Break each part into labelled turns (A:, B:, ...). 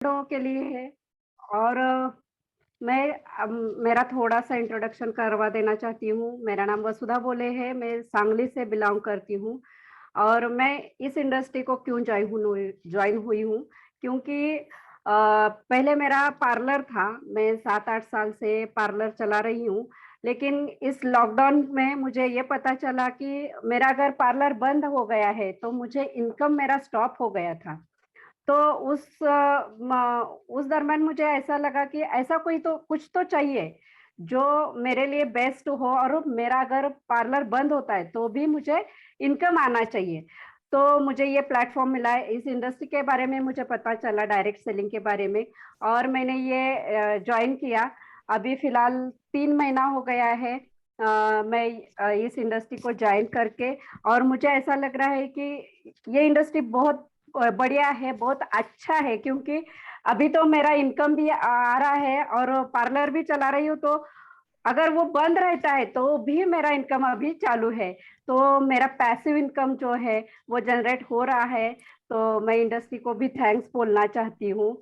A: लोगों के लिए है और मैं मेरा थोड़ा-सा इंट्रोडक्शन करवा देना चाहती हूँ। मेरा नाम वसुधा बोले है, मैं सांगली से बिलॉन्ग करती हूँ और मैं इस इंडस्ट्री को क्यों जॉइन हुई हूँ क्योंकि पहले मेरा पार्लर था, मैं 7-8 साल से पार्लर चला रही हूँ। लेकिन इस लॉकडाउन में मुझे ये पता चला कि मेरा अगर पार्लर बंद हो गया है, तो मुझे इनकम मेरा स्टॉप हो गया था। तो उस दरमियान मुझे ऐसा लगा कि ऐसा कोई तो कुछ तो चाहिए, जो मेरे लिए बेस्ट हो और मेरा अगर पार्लर बंद होता है, तो भी मुझे इनकम आना चाहिए। तो मुझे ये प्लेटफ़ॉर्म मिला है, इस इंडस्ट्री के बारे में मुझे पता चला डायरेक्ट सेलिंग के बारे में और मैंने ये जॉइन किया। अभी फ़िलहाल 3 महीना हो गया है मैं इस इंडस्ट्री को जॉइन करके और मुझे ऐसा लग रहा है कि ये इंडस्ट्री बहुत बढ़िया है, बहुत अच्छा है क्योंकि अभी तो मेरा इनकम भी आ रहा है और पार्लर भी चला रही हूँ, तो अगर वो बंद रहता है, तो भी मेरा इनकम अभी चालू है। तो मेरा पैसिव इनकम जो है, वो जनरेट हो रहा है, तो मैं इंडस्ट्री को भी थैंक्स बोलना चाहती हूँ।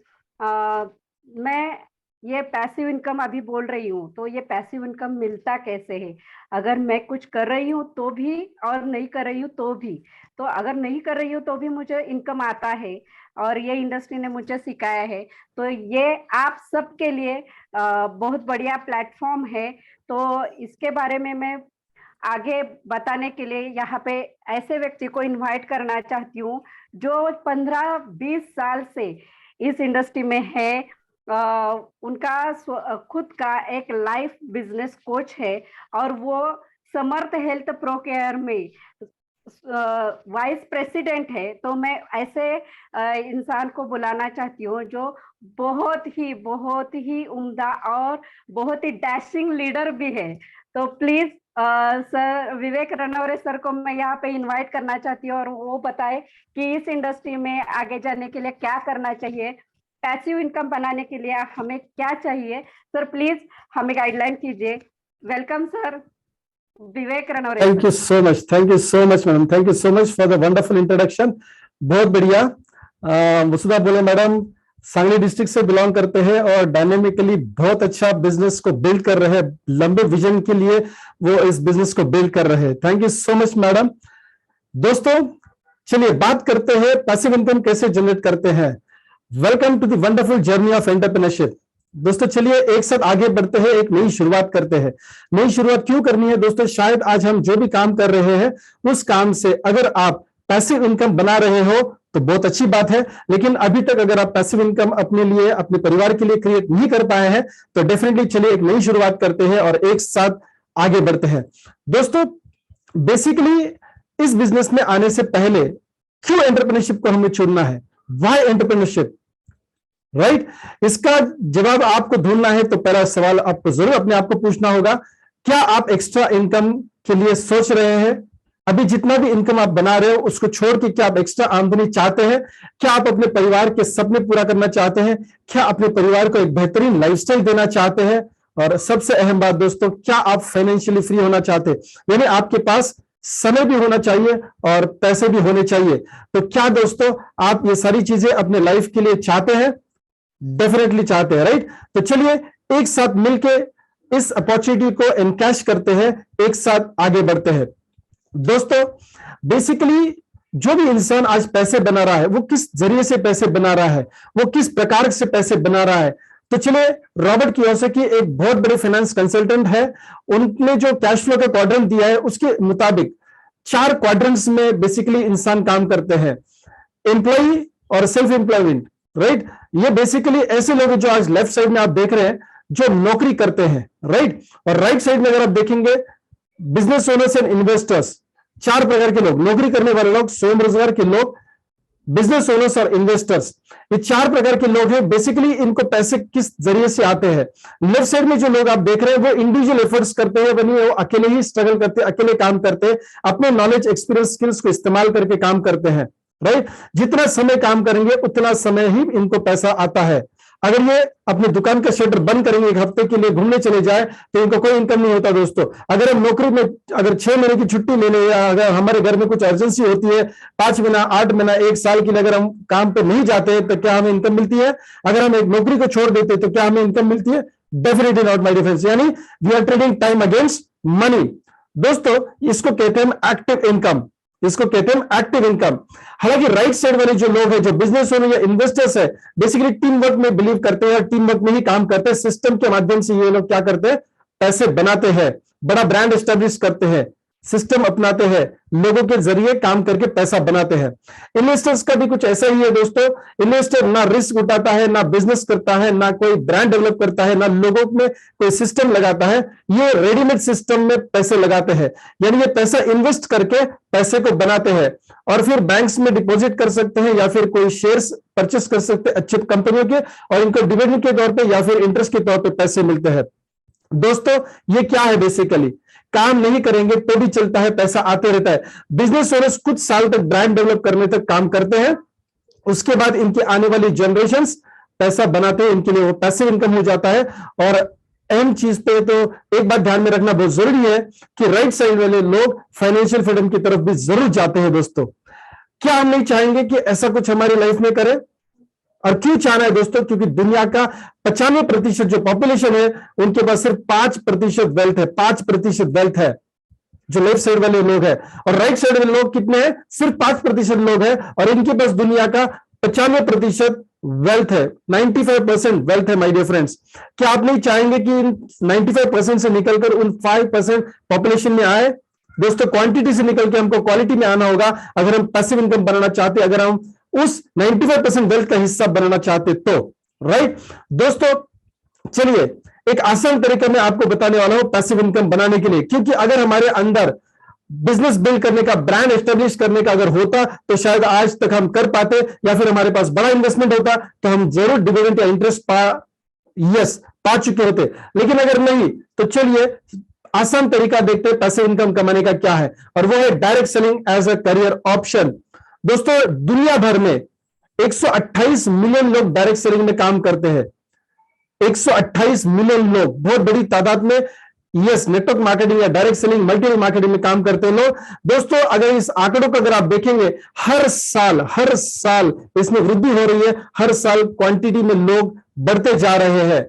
A: मैं ये पैसिव इनकम अभी बोल रही हूँ, तो ये पैसिव इनकम मिलता कैसे है? अगर मैं कुछ कर रही हूँ, तो भी और नहीं कर रही हूँ, तो भी। तो अगर नहीं कर रही हूँ, तो भी मुझे इनकम आता है और ये इंडस्ट्री ने मुझे सिखाया है। तो ये आप सबके लिए बहुत बढ़िया प्लेटफ़ॉर्म है, तो इसके बारे में मैं आगे बताने के लिए यहाँ पे ऐसे व्यक्ति को इनवाइट करना चाहती हूँ, जो 15-20 साल से इस इंडस्ट्री में है। उनका खुद का एक लाइफ बिज़नेस कोच है और वो समर्थ हेल्थ प्रो केयर में वाइस प्रेसिडेंट है, तो मैं ऐसे इंसान को बुलाना चाहती हूँ जो बहुत ही उम्दा और बहुत ही डैशिंग लीडर भी है। तो प्लीज़ सर विवेक रनवरे सर को मैं यहाँ पे इनवाइट करना चाहती हूँ और वो बताएँ कि इस इंडस्ट्री में आगे जाने के लिए क्या करना चाहिए? पैसिव इनकम बनाने के लिए हमें क्या चाहिए? सर प्लीज़ हमें गाइडलाइन कीजिए। Welcome sir, Vivek Ranaware
B: thank
A: sir.
B: You so much, thank you so much madam, thank you so much for the wonderful introduction. बहुत बढ़िया। वसुधा बोले मैडम सांगली डिस्ट्रिक्ट से बिलोंग करते हैं और डायनेमिकली बहुत अच्छा बिजनेस को बिल्ड कर रहे हैं, लंबे विजन के लिए वो इस बिजनेस को बिल्ड कर रहे हैं। Thank you so much madam. दोस्तों चलिए बात करते हैं पैसिव इनकम कैसे जनरेट करते हैं। Welcome to the wonderful journey of entrepreneurship. दोस्तों चलिए एक साथ आगे बढ़ते हैं, एक नई शुरुआत करते हैं। नई शुरुआत क्यों करनी है दोस्तों? शायद आज हम जो भी काम कर रहे हैं उस काम से अगर आप पैसिव इनकम बना रहे हो तो बहुत अच्छी बात है, लेकिन अभी तक अगर आप पैसिव इनकम अपने लिए, अपने परिवार के लिए क्रिएट नहीं कर पाए हैं तो डेफिनेटली चलिए एक नई शुरुआत करते हैं और एक साथ आगे बढ़ते हैं। दोस्तों बेसिकली इस बिजनेस में आने से पहले क्यों एंटरप्रेन्योरशिप को हमें चुनना है? Why entrepreneurship? राइट, इसका जवाब आपको ढूंढना है तो पहला सवाल आपको जरूर अपने आप को पूछना होगा, क्या आप एक्स्ट्रा इनकम के लिए सोच रहे हैं? अभी जितना भी इनकम आप बना रहे हो उसको छोड़ के क्या आप एक्स्ट्रा आमदनी चाहते हैं? क्या आप अपने परिवार के सपने पूरा करना चाहते हैं? क्या अपने परिवार को एक बेहतरीन लाइफस्टाइल देना चाहते हैं? और सबसे अहम बात दोस्तों, क्या आप फाइनेंशियली फ्री होना चाहते हैं? यानी आपके पास समय भी होना चाहिए और पैसे भी होने चाहिए। तो क्या दोस्तों आप ये सारी चीजें अपने लाइफ के लिए चाहते हैं? डेफिनेटली चाहते हैं, राइट? तो चलिए एक साथ मिलके इस अपॉर्चुनिटी को एनकैश करते हैं, एक साथ आगे बढ़ते हैं। दोस्तों बेसिकली जो भी इंसान आज पैसे बना रहा है वो किस जरिए से पैसे बना रहा है, वो किस प्रकार से पैसे बना रहा है? तो चलिए रॉबर्ट कियोसाकी एक बहुत बड़े फाइनेंस कंसल्टेंट है, उन्होंने जो कैश फ्लो का क्वाड्रेंट दिया है उसके मुताबिक 4 क्वाड्रेंट्स में बेसिकली इंसान काम करते हैं। एम्प्लॉय और सेल्फ एम्प्लॉयमेंट, राइट? ये बेसिकली ऐसे लोग जो आज लेफ्ट साइड में आप देख रहे हैं जो नौकरी करते हैं, राइट? और राइट साइड में अगर आप देखेंगे बिजनेस ओनर्स एंड इन्वेस्टर्स, 4 प्रकार के लोग, नौकरी करने वाले लोग, स्वयं रोजगार के लोग, बिजनेस ओनर्स और इन्वेस्टर्स। ये 4 प्रकार के लोग हैं। बेसिकली इनको पैसे किस जरिए से आते हैं? लेफ्ट साइड में जो लोग आप देख रहे हैं वो इंडिविजुअल एफर्ट्स करते हैं, बनी वो अकेले ही स्ट्रगल करते हैं, अकेले काम करते हैं, अपने नॉलेज एक्सपीरियंस स्किल्स को इस्तेमाल करके काम करते हैं, राइट? जितना समय काम करेंगे उतना समय ही इनको पैसा आता है। अगर ये अपनी दुकान का शटर बंद करेंगे, एक हफ्ते के लिए घूमने चले जाए, तो इनको कोई इनकम नहीं होता दोस्तों। अगर हम नौकरी में अगर 6 महीने की छुट्टी ले लें, या अगर हमारे घर में कुछ अर्जेंसी होती है 5 महीना, 8 महीना, 1 साल के लिए अगर हम काम पे नहीं जाते तो क्या हमें इनकम मिलती है? अगर हम एक नौकरी को छोड़ देते तो क्या हमें इनकम मिलती है? Definitely not my dear friends. यानी we are trading time against money दोस्तों। इसको कहते हैं एक्टिव इनकम, इसको कहते हैं एक्टिव इनकम। हालांकि राइट साइड वाले जो लोग हैं, जो बिजनेस ओनर या इन्वेस्टर्स है, बेसिकली टीम वर्क में बिलीव करते हैं और टीम वर्क में ही काम करते हैं। सिस्टम के माध्यम से ये लोग क्या करते हैं? पैसे बनाते हैं, बड़ा ब्रांड एस्टेब्लिश करते हैं, सिस्टम अपनाते हैं, लोगों के जरिए काम करके पैसा बनाते हैं। इन्वेस्टर्स का भी कुछ ऐसा ही है दोस्तों। इन्वेस्टर ना रिस्क उठाता है, ना बिजनेस करता है, ना कोई ब्रांड डेवलप करता है, ना लोगों में कोई सिस्टम लगाता है। ये रेडीमेड सिस्टम में पैसे लगाते हैं, यानी ये पैसा इन्वेस्ट करके पैसे को बनाते हैं और फिर बैंक्स में डिपॉजिट कर सकते हैं, या फिर कोई शेयर्स परचेस कर सकते हैं अच्छी कंपनियों के, और इनको डिविडेंड के तौर पर या फिर इंटरेस्ट के तौर पर पैसे मिलते हैं। दोस्तों ये क्या है? बेसिकली काम नहीं करेंगे तो भी चलता है, पैसा आते रहता है। बिजनेस ओनर्स कुछ साल तक ब्रांड डेवलप करने तक काम करते हैं, उसके बाद इनकी आने वाली जनरेशंस पैसा बनाते हैं, इनके लिए वो पैसिव इनकम हो जाता है। और अहम चीज पे तो एक बात ध्यान में रखना बहुत जरूरी है कि राइट साइड वाले लोग फाइनेंशियल फ्रीडम की तरफ भी जरूर जाते हैं दोस्तों। क्या हम नहीं चाहेंगे कि ऐसा कुछ हमारी लाइफ में करें? और क्यों चाहना है दोस्तों? क्योंकि दुनिया का 95% जो पॉपुलेशन है, उनके पास सिर्फ 5% वेल्थ है। 5% वेल्थ है जो लेफ्ट साइड वाले लोग हैं, और राइट साइड वाले लोग कितने हैं? सिर्फ 5% लोग हैं, और इनके पास दुनिया का 95% वेल्थ है। 95% वेल्थ है माय डियर फ्रेंड्स। क्या आप नहीं चाहेंगे कि इन 95% से निकलकर उन 5% पॉपुलेशन में आए? दोस्तों क्वांटिटी से निकल के हमको क्वालिटी में आना होगा अगर हम पैसिव इनकम बनाना चाहते, अगर हम उस 95% वेल्थ का हिस्सा बनाना चाहते तो। राइट दोस्तों, चलिए एक आसान तरीका मैं आपको बताने वाला हूं पैसिव इनकम बनाने के लिए। क्योंकि अगर हमारे अंदर बिजनेस बिल्ड करने का, ब्रांड एस्टेब्लिश करने का अगर होता, तो शायद आज तक हम कर पाते, या फिर हमारे पास बड़ा इन्वेस्टमेंट होता तो हम जरूर डिविडेंड या इंटरेस्ट पा चुके होते। लेकिन अगर नहीं, तो चलिए आसान तरीका देखते हैं पैसिव इनकम कमाने का क्या है, और वो है direct selling as a career option. दोस्तों दुनिया भर में 128 मिलियन लोग डायरेक्ट सेलिंग में काम करते हैं। 128 मिलियन लोग, बहुत बड़ी तादाद में यस नेटवर्क मार्केटिंग या डायरेक्ट सेलिंग, मल्टी मार्केटिंग में काम करते हैं लोग। दोस्तों अगर इस आंकड़ों को अगर आप देखेंगे, हर साल इसमें वृद्धि हो रही है, हर साल क्वांटिटी में लोग बढ़ते जा रहे हैं।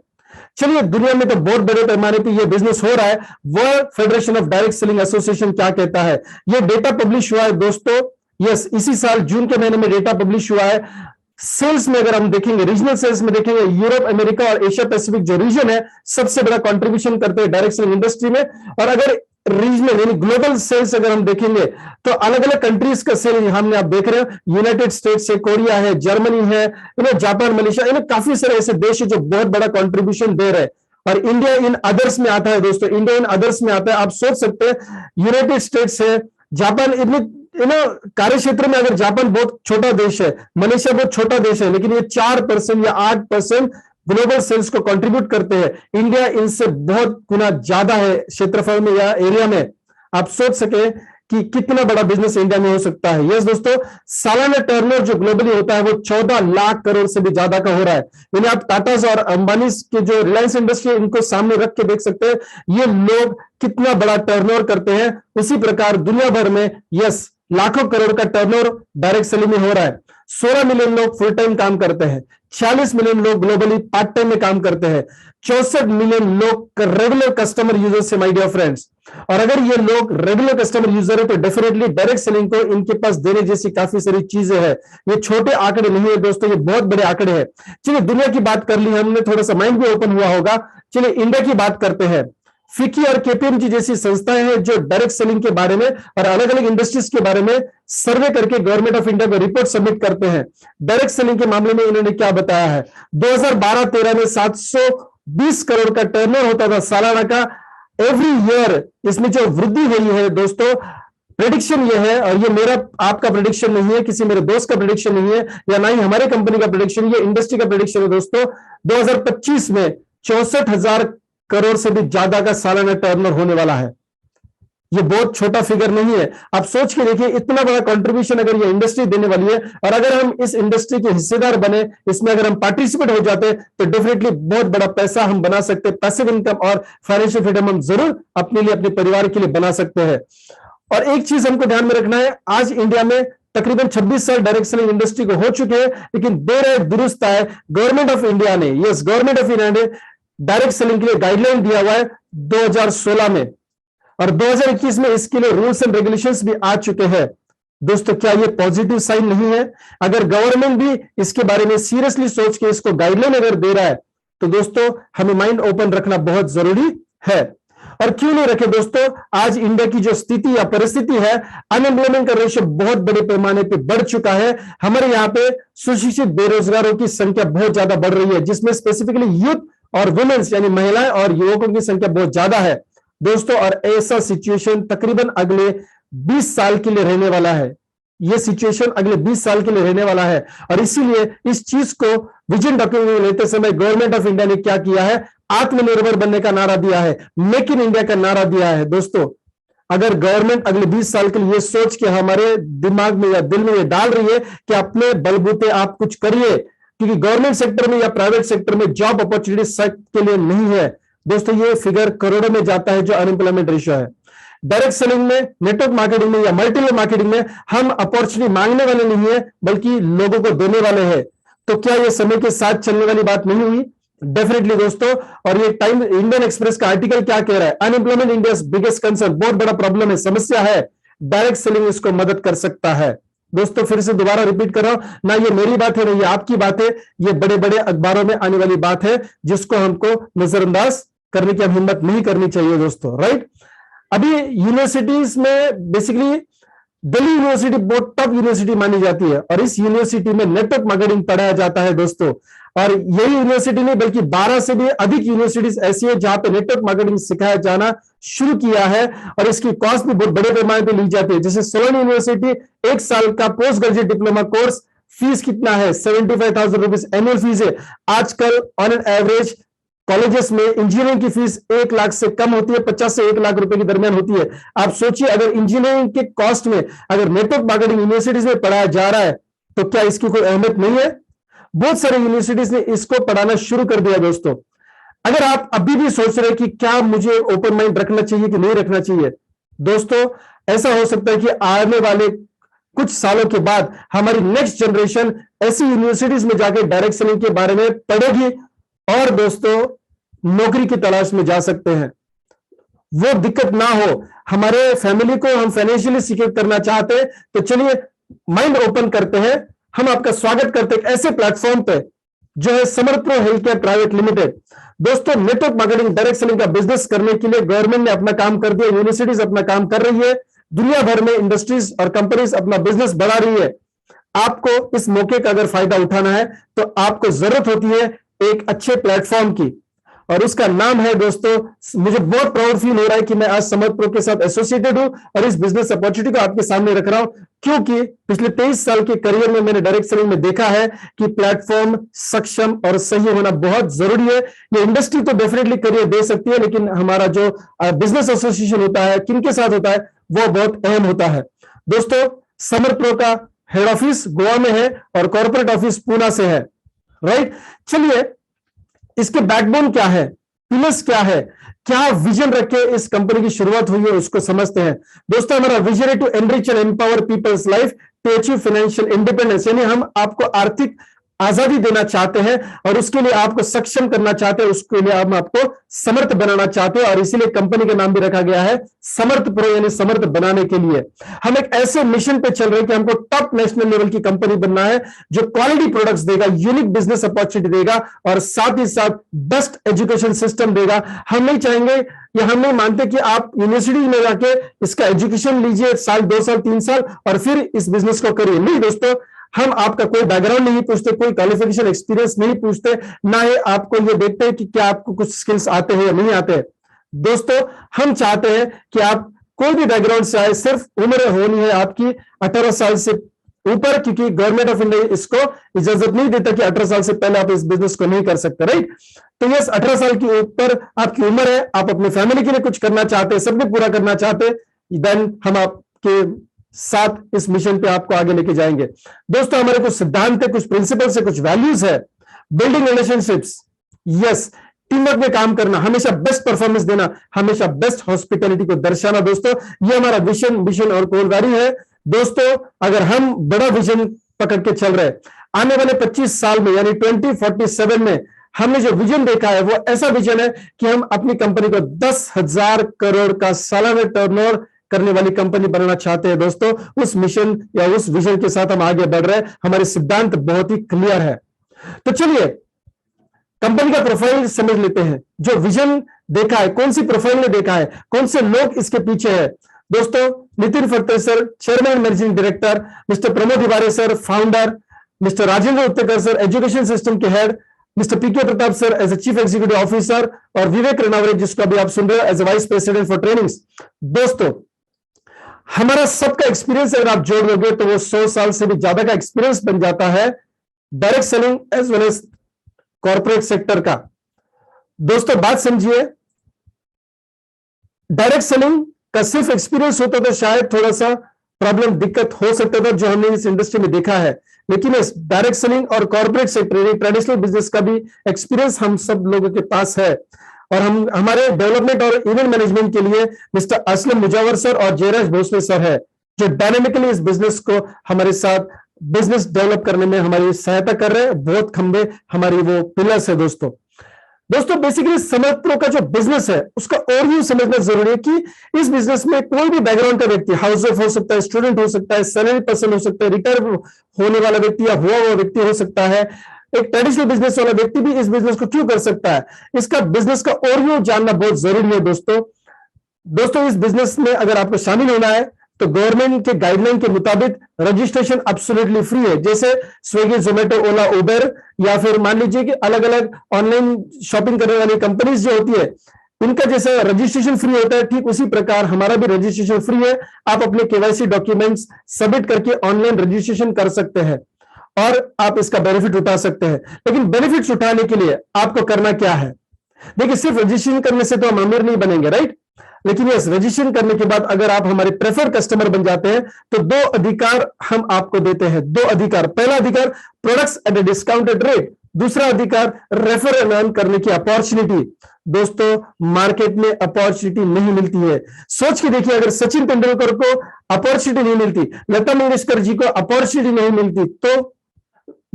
B: चलिए दुनिया में तो बहुत बड़े पैमाने पे ये बिजनेस हो रहा है। World federation of direct selling association क्या कहता है? ये डेटा पब्लिश हुआ है दोस्तों, यस इसी साल जून के महीने में डेटा पब्लिश हुआ है। सेल्स में अगर हम देखेंगे, रीजनल सेल्स में देखेंगे, यूरोप, अमेरिका और एशिया पैसिफिक जो रीजन है, सबसे बड़ा कंट्रीब्यूशन करते हैं डायरेक्ट सेलिंग इंडस्ट्री में। और अगर रीजनल यानी ग्लोबल सेल्स अगर हम देखेंगे, तो अलग अलग कंट्रीज का सेल हमने आप देख रहे हो, यूनाइटेड स्टेट्स है, कोरिया है, जर्मनी है, जापान, मलेशिया, काफी सारे ऐसे देश है जो बहुत बड़ा कंट्रीब्यूशन दे रहे हैं। और इंडिया इन अदर्स में आता है दोस्तों, इंडिया इन अदर्स में आता है। आप सोच सकते हैं यूनाइटेड स्टेट्स है, जापान, इतने कार्य क्षेत्र में अगर जापान बहुत छोटा देश है, मलेशिया बहुत छोटा देश है, लेकिन ये 4% या 8% ग्लोबल सेल्स को कंट्रीब्यूट करते हैं। इंडिया इनसे बहुत गुना ज्यादा है क्षेत्रफल में या एरिया में। आप सोच सके कि कितना बड़ा बिजनेस इंडिया में हो सकता है। यस दोस्तों, सालाना टर्नओवर जो ग्लोबली होता है वो 14 लाख करोड़ से भी ज्यादा का हो रहा है। यानी आप टाटा और अंबानी के जो रिलायंस इंडस्ट्री है, इनको सामने रख के देख सकते हैं ये लोग कितना बड़ा टर्नओवर करते हैं। उसी प्रकार दुनिया भर में यस लाखों करोड़ का टर्नओवर डायरेक्ट सेलिंग में हो रहा है। 16 मिलियन लोग फुल टाइम काम करते हैं, 46 मिलियन लोग ग्लोबली पार्ट टाइम में काम करते हैं, 64 मिलियन लोग रेगुलर कस्टमर यूजर्स है माय डियर फ्रेंड्स। और अगर ये लोग रेगुलर कस्टमर यूजर है तो डेफिनेटली डायरेक्ट सेलिंग को इनके पास देने जैसी काफी सारी चीजें हैं। ये छोटे आंकड़े नहीं है दोस्तों, ये बहुत बड़े आंकड़े हैं। चलिए दुनिया की बात कर ली हमने, थोड़ा सा माइंड भी ओपन हुआ होगा। चलिए इंडिया की बात करते हैं। फिकी और केपीएमजी जैसी संस्थाएं हैं जो डायरेक्ट सेलिंग के बारे में और अलग अलग इंडस्ट्रीज के बारे में सर्वे करके गवर्नमेंट ऑफ इंडिया को रिपोर्ट सबमिट करते हैं। डायरेक्ट सेलिंग के मामले में इन्होंने क्या बताया है? 2012-13 में 720 करोड़ का टर्नओवर होता था सालाना का। एवरी ईयर इसमें जो वृद्धि हुई है दोस्तों, प्रेडिक्शन ये है, और ये मेरा आपका प्रेडिक्शन नहीं है, किसी मेरे दोस्त का प्रेडिक्शन नहीं है, या ना ही हमारे कंपनी का प्रेडिक्शन, ये इंडस्ट्री का प्रेडिक्शन है दोस्तों। 2025 में 64,000 करोड़ से भी ज्यादा का सालाना टर्नओवर होने वाला है। ये बहुत छोटा फिगर नहीं है। आप सोच के देखिए, इतना बड़ा कंट्रीब्यूशन अगर ये इंडस्ट्री देने वाली है, और अगर हम इस इंडस्ट्री के हिस्सेदार बने, इसमें अगर हम पार्टिसिपेट हो जाते, तो डेफिनेटली बहुत बड़ा पैसा हम बना सकते, पैसिव इनकम और फाइनेंशियल फ्रीडम हम जरूर अपने लिए, अपने परिवार के लिए बना सकते हैं। और एक चीज हमको ध्यान में रखना है, आज इंडिया में तकरीबन 26 साल डायरेक्ट सेलिंग इंडस्ट्री को हो चुके हैं, लेकिन देर है दुरुस्त है, गवर्नमेंट ऑफ इंडिया ने, यस गवर्नमेंट ऑफ इंडिया ने डायरेक्ट सेलिंग के लिए गाइडलाइन दिया हुआ है 2016 में, और 2021 में इसके लिए रूल्स एंड रेगुलेशंस भी आ चुके हैं। दोस्तों, क्या ये पॉजिटिव साइन नहीं है? अगर गवर्नमेंट भी इसके बारे में सीरियसली सोच के इसको गाइडलाइन अगर दे रहा है, तो दोस्तों हमें माइंड ओपन रखना बहुत जरूरी है। और क्यों नहीं रखे दोस्तों, आज इंडिया की जो स्थिति या परिस्थिति है, अनएम्प्लॉयमेंट का रेशियो बहुत बड़े पैमाने पे बढ़ चुका है। हमारे यहाँ पे सुशिक्षित बेरोजगारों की संख्या बहुत ज्यादा बढ़ रही है, जिसमें स्पेसिफिकली यूथ और वुमेन्स यानी महिलाएं और युवकों की संख्या बहुत ज्यादा है दोस्तों। और ऐसा सिचुएशन तकरीबन अगले 20 साल के लिए रहने वाला है। यह सिचुएशन अगले 20 साल के लिए रहने वाला है, और इसीलिए इस चीज को विजन डॉक्यूमेंट में लेते समय गवर्नमेंट ऑफ इंडिया ने क्या किया है, आत्मनिर्भर बनने का नारा दिया है, मेक इन इंडिया का नारा दिया है। दोस्तों, अगर गवर्नमेंट अगले 20 साल के लिए ये सोच के हमारे दिमाग में या दिल में ये डाल रही है कि अपने बलबूते आप कुछ करिए, क्योंकि गवर्नमेंट सेक्टर में या प्राइवेट सेक्टर में जॉब अपॉर्चुनिटी सबके लिए नहीं है दोस्तों, ये फिगर करोड़ों में जाता है जो अनएम्प्लॉयमेंट रेशियो है। डायरेक्ट सेलिंग में, नेटवर्क मार्केटिंग में या मल्टी लेवल मार्केटिंग में हम अपॉर्चुनिटी मांगने वाले नहीं है, बल्कि लोगों को देने वाले हैं। तो क्या ये समय के साथ चलने वाली बात नहीं हुई? डेफिनेटली दोस्तों। और ये टाइम इंडियन एक्सप्रेस का आर्टिकल क्या कह रहा है, अनएम्प्लॉयमेंट इंडिया बिगेस्ट कंसर्न, बहुत बड़ा प्रॉब्लम है, समस्या है, डायरेक्ट सेलिंग इसको मदद कर सकता है। दोस्तों, फिर से दोबारा रिपीट कर रहा हूं, ना ये मेरी बात है ना ये आपकी बात है, ये बड़े बड़े अखबारों में आने वाली बात है, जिसको हमको नजरअंदाज करने की हिम्मत नहीं करनी चाहिए दोस्तों, राइट। अभी यूनिवर्सिटीज में बेसिकली दिल्ली यूनिवर्सिटी बहुत टॉप यूनिवर्सिटी मानी जाती है, और इस यूनिवर्सिटी में नेटवर्क मार्केटिंग पढ़ाया जाता है दोस्तों। और यही यूनिवर्सिटी नहीं बल्कि 12 से भी अधिक यूनिवर्सिटीज ऐसी है जहां पे नेटवर्क मार्केटिंग सिखाया जाना शुरू किया है, और इसकी कॉस्ट भी बहुत बड़े पैमाने पे ली जाती है। जैसे सोलन यूनिवर्सिटी 1 साल का post graduate diploma course fees कितना है, 75,000 रुपीज एनुअल फीस है। आजकल ऑन एन एवरेज कॉलेजेस में इंजीनियरिंग की फीस 1 लाख से कम होती है, 50 से 1 लाख रुपए के दरमियान होती है। आप सोचिए, अगर इंजीनियरिंग के कॉस्ट में अगर नेटवर्क मार्केटिंग यूनिवर्सिटीज में पढ़ाया जा रहा है, तो क्या इसकी कोई अहमियत नहीं है? बहुत सारे यूनिवर्सिटीज ने इसको पढ़ाना शुरू कर दिया दोस्तों। अगर आप अभी भी सोच रहे हैं कि क्या मुझे ओपन माइंड रखना चाहिए कि नहीं रखना चाहिए, दोस्तों ऐसा हो सकता है कि आने वाले कुछ सालों के बाद हमारी नेक्स्ट जनरेशन ऐसी यूनिवर्सिटीज में जाकर डायरेक्ट सेलिंग के बारे में पढ़ेगी, और दोस्तों नौकरी की तलाश में जा सकते हैं। वो दिक्कत ना हो, हमारे फैमिली को हम फाइनेंशियली सिक्योर करना चाहते हैं, तो चलिए माइंड ओपन करते हैं। हम आपका स्वागत करते हैं ऐसे प्लेटफॉर्म पे जो है Samarth pro health care private limited. दोस्तों, नेटवर्क मार्केटिंग डायरेक्ट सेलिंग का बिजनेस करने के लिए गवर्नमेंट ने अपना काम कर दिया, यूनिवर्सिटीज अपना काम कर रही है, दुनिया भर में इंडस्ट्रीज और कंपनीज अपना बिजनेस बढ़ा रही है। आपको इस मौके का अगर फायदा उठाना है, तो आपको जरूरत होती है एक अच्छे प्लेटफॉर्म की, और उसका नाम है दोस्तों, मुझे बहुत प्राउड फील हो रहा है कि मैं आज समर्थ प्रो के साथ एसोसिएटेड हूं और इस बिजनेस अपॉर्चुनिटी को आपके सामने रख रहा हूं, क्योंकि पिछले 23 साल के करियर में मैंने डायरेक्ट सेलिंग में देखा है कि प्लेटफॉर्म सक्षम और सही होना बहुत जरूरी है। ये इंडस्ट्री तो डेफिनेटली करियर दे सकती है, लेकिन हमारा जो बिजनेस एसोसिएशन होता है, किनके साथ होता है, वो बहुत अहम होता है दोस्तों। समर्थ प्रो का हेड ऑफिस गोवा में है और कॉर्पोरेट ऑफिस पूना से है, राइट। चलिए, इसके बैकबोन क्या है, पिलर्स क्या है, क्या विजन रख के इस कंपनी की शुरुआत हुई है, उसको समझते हैं दोस्तों। हमारा विजन है to enrich and empower people's life to achieve financial independence, यानी हम आपको आर्थिक आजादी देना चाहते हैं, और उसके लिए आपको सक्षम करना चाहते हैं, उसके लिए हम आपको समर्थ बनाना चाहते हैं, और इसीलिए कंपनी का नाम भी रखा गया है समर्थ प्रो, यानी समर्थ बनाने के लिए। हम एक ऐसे मिशन पे चल रहे हैं कि हमको टॉप नेशनल लेवल की कंपनी बनना है, जो क्वालिटी प्रोडक्ट्स देगा, यूनिक बिजनेस अपॉर्चुनिटी देगा, और साथ ही साथ बेस्ट एजुकेशन सिस्टम देगा। हम नहीं चाहेंगे या हम नहीं मानते कि आप यूनिवर्सिटी में जाके इसका एजुकेशन लीजिए, साल 2 साल 3 साल, और फिर इस बिजनेस को करिए। नहीं दोस्तों, हम आपका कोई बैकग्राउंड नहीं पूछते, कोई क्वालिफिकेशन एक्सपीरियंस नहीं पूछते, ना ही आपको ये देखते हैं कि क्या आपको कुछ स्किल्स आते हैं या नहीं आते हैं। दोस्तों, हम चाहते हैं कि आप कोई भी बैकग्राउंड से आए, सिर्फ उम्र होनी है आपकी 18 साल से ऊपर, क्योंकि गवर्नमेंट ऑफ इंडिया इसको इजाजत नहीं देता कि 18 साल से पहले आप इस बिजनेस को नहीं कर सकते, राइट। तो यस, 18 साल के ऊपर आपकी उम्र है, आप अपने फैमिली के लिए कुछ करना चाहते हैं, सब कुछ पूरा करना चाहते हैं, देन हम आपके साथ इस मिशन पे आपको आगे लेके जाएंगे। दोस्तों, हमारे कुछ सिद्धांत है, कुछ प्रिंसिपल्स है, कुछ वैल्यूज है। Building relationships, yes, team work में काम करना, हमेशा बेस्ट परफॉर्मेंस देना, हमेशा बेस्ट हॉस्पिटैलिटी को दर्शाना। दोस्तों, ये हमारा विजन, मिशन और कोर वैल्यू है। दोस्तों, अगर हम बड़ा विजन पकड़ के चल रहे, आने वाले 25 साल में यानी 2047 में हमने जो विजन देखा है वो ऐसा विजन है कि हम अपनी कंपनी को 10,000 करोड़ का सालाना टर्नओवर करने वाली कंपनी बनाना चाहते हैं। दोस्तों, उस मिशन या उस विजन के साथ हम आगे बढ़ रहे हैं। हमारे सिद्धांत बहुत ही क्लियर है। तो चलिए कंपनी का प्रोफाइल समझ लेते हैं। जो विजन देखा है, कौन सी प्रोफाइल ने देखा है, कौन से लोग इसके पीछे है। दोस्तों, Nitin Phatate sir, chairman managing director, mister Pramod Tiwari sir, founder, mister Rajendra Uttekar sir, education system के head, mister PK Pratap sir as a chief executive officer, और विवेक रनावरे जिसको अभी आप सुन रहे हो as a vice president for trainings. दोस्तों, हमारा सबका एक्सपीरियंस अगर आप जोड़ लोगे तो वो 100 साल से भी ज्यादा का एक्सपीरियंस बन जाता है direct selling as well as corporate sector का। दोस्तों, बात समझिए, डायरेक्ट सेलिंग का सिर्फ एक्सपीरियंस होता तो शायद थोड़ा सा प्रॉब्लम, दिक्कत हो सकता था जो हमने इस इंडस्ट्री में देखा है। लेकिन इस डायरेक्ट सेलिंग और कॉर्पोरेट सेक्टर, ट्रेडिशनल बिजनेस का भी एक्सपीरियंस हम सब लोगों के पास है। और हम हमारे डेवलपमेंट और इवेंट मैनेजमेंट के लिए मिस्टर असलम मुजावर सर और जयराज भोसले सर है, जो डायनेमिकली इस बिजनेस को हमारे साथ बिजनेस डेवलप करने में हमारी सहायता कर रहे हैं। बहुत खंबे हमारी वो पिलर्स है। दोस्तों बेसिकली समर्पणों का जो बिजनेस है उसका ओवरव्यू समझना जरूरी है कि इस बिजनेस में कोई भी बैकग्राउंड का व्यक्ति, हाउस वाइफ हो सकता है, स्टूडेंट हो सकता है, सैलरी पर्सन हो सकता है, रिटायर होने वाला व्यक्ति या हुआ व्यक्ति हो सकता है, एक ट्रेडिशनल बिजनेस वाला व्यक्ति भी इस बिजनेस को क्यों कर सकता है। इसका बिजनेस का ओवरव्यू जानना बहुत जरूरी है। दोस्तों इस बिजनेस में अगर आपको शामिल होना है तो गवर्नमेंट के गाइडलाइन के मुताबिक रजिस्ट्रेशन एब्सोल्युटली फ्री है। जैसे स्विगी, जोमेटो, ओला, उबर या फिर मान लीजिए कि अलग अलग ऑनलाइन शॉपिंग करने वाली कंपनीज जो होती है इनका जैसा रजिस्ट्रेशन फ्री होता है, ठीक उसी प्रकार हमारा भी रजिस्ट्रेशन फ्री है। आप अपने केवाईसी डॉक्यूमेंट्स सबमिट करके ऑनलाइन रजिस्ट्रेशन कर सकते हैं और आप इसका बेनिफिट उठा सकते हैं। लेकिन बेनिफिट्स उठाने के लिए आपको करना क्या है? देखिए, सिर्फ रजिस्ट्रेशन करने से तो हम अमीर नहीं बनेंगे, राइट? लेकिन यस, रजिस्ट्रेशन करने के बाद अगर आप हमारे प्रेफर्ड कस्टमर बन जाते हैं तो 2 अधिकार हम आपको देते हैं। 2 अधिकार, पहला अधिकार products at A discounted rate, दूसरा अधिकार रेफर एंड अर्न करने की अपॉर्चुनिटी। दोस्तों मार्केट में अपॉर्चुनिटी नहीं मिलती है। सोच के देखिए, अगर सचिन तेंदुलकर को अपॉर्चुनिटी नहीं मिलती, लता मंगेशकर जी को अपॉर्चुनिटी नहीं मिलती, तो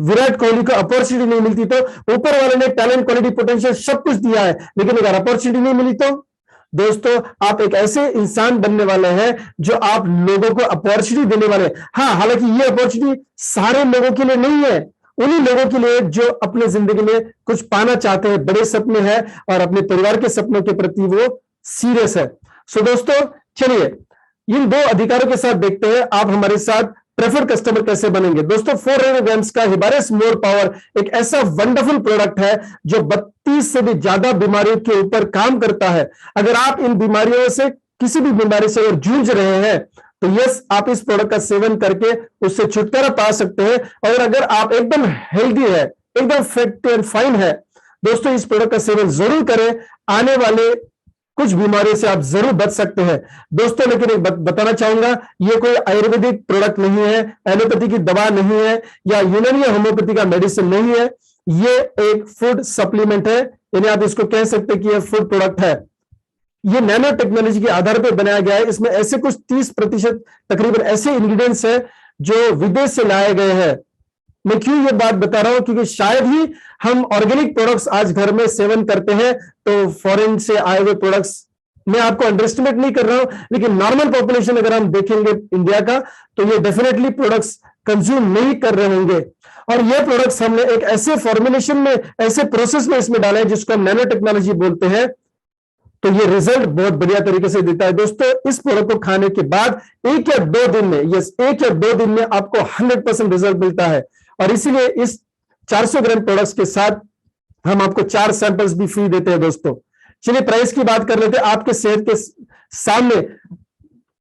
B: विराट कोहली को अपॉर्चुनिटी नहीं मिलती, तो ऊपर वाले ने टैलेंट, क्वालिटी, पोटेंशियल सब कुछ दिया है, लेकिन अगर अपॉर्चुनिटी नहीं मिली तो दोस्तों आप एक ऐसे इंसान बनने वाले हैं जो आप लोगों को अपॉर्चुनिटी देने वाले हैं। हाँ, हालांकि ये अपॉर्चुनिटी सारे लोगों के लिए नहीं है, उन्हीं लोगों के लिए जो अपने जिंदगी में कुछ पाना चाहते हैं, बड़े सपने हैं और अपने परिवार के सपनों के प्रति वो सीरियस है। सो दोस्तों चलिए इन 2 अधिकारों के साथ देखते हैं आप हमारे साथ प्रेफर्ड कस्टमर कैसे बनेंगे। दोस्तों 400 ग्राम्स का हिबारिस मोर पावर एक ऐसा वंडरफुल प्रोडक्ट है जो 32 से भी ज्यादा बीमारियों के ऊपर काम करता है। अगर आप इन बीमारियों से, किसी भी बीमारी से अगर जूझ रहे हैं तो यस, आप इस प्रोडक्ट का सेवन करके उससे छुटकारा पा सकते हैं। और अगर आप एकदम हेल्दी है, एकदम फिट एंड फाइन है, दोस्तों इस प्रोडक्ट का सेवन जरूर करें। आने वाले कुछ बीमारियों से आप जरूर बच सकते हैं। दोस्तों लेकिन एक बताना चाहूंगा, ये कोई आयुर्वेदिक प्रोडक्ट नहीं है, एलोपैथी की दवा नहीं है या यूनानी या होम्योपैथी का मेडिसिन नहीं है। ये एक फूड सप्लीमेंट है, यानी आप इसको कह सकते हैं कि ये फूड प्रोडक्ट है। ये नैनो टेक्नोलॉजी के आधार पर बनाया गया है। इसमें ऐसे कुछ 30% तकरीबन ऐसे इंग्रेडिएंट्स हैं जो विदेश से लाए गए हैं। मैं क्यों ये बात बता रहा हूं, क्योंकि शायद ही हम ऑर्गेनिक प्रोडक्ट्स आज घर में सेवन करते हैं, तो फॉरेन से आए हुए प्रोडक्ट्स, मैं आपको अंडरएस्टिमेट नहीं कर रहा हूं, लेकिन नॉर्मल पॉपुलेशन अगर हम देखेंगे इंडिया का तो ये डेफिनेटली प्रोडक्ट्स कंज्यूम नहीं कर रहे होंगे। और ये प्रोडक्ट्स हमने एक ऐसे फॉर्मुलेशन में, ऐसे प्रोसेस में इसमें डाला है जिसको हम नैनो टेक्नोलॉजी बोलते हैं, तो ये रिजल्ट बहुत बढ़िया तरीके से देता है। दोस्तों इस प्रोडक्ट को खाने के बाद 1 या 2 दिन में, यस 1 या 2 दिन में आपको 100% रिजल्ट मिलता है। और इसीलिए इस 400 ग्राम प्रोडक्ट्स के साथ हम आपको 4 सैंपल्स भी फ्री देते हैं। दोस्तों चलिए प्राइस की बात कर लेते हैं। आपके सेहत के सामने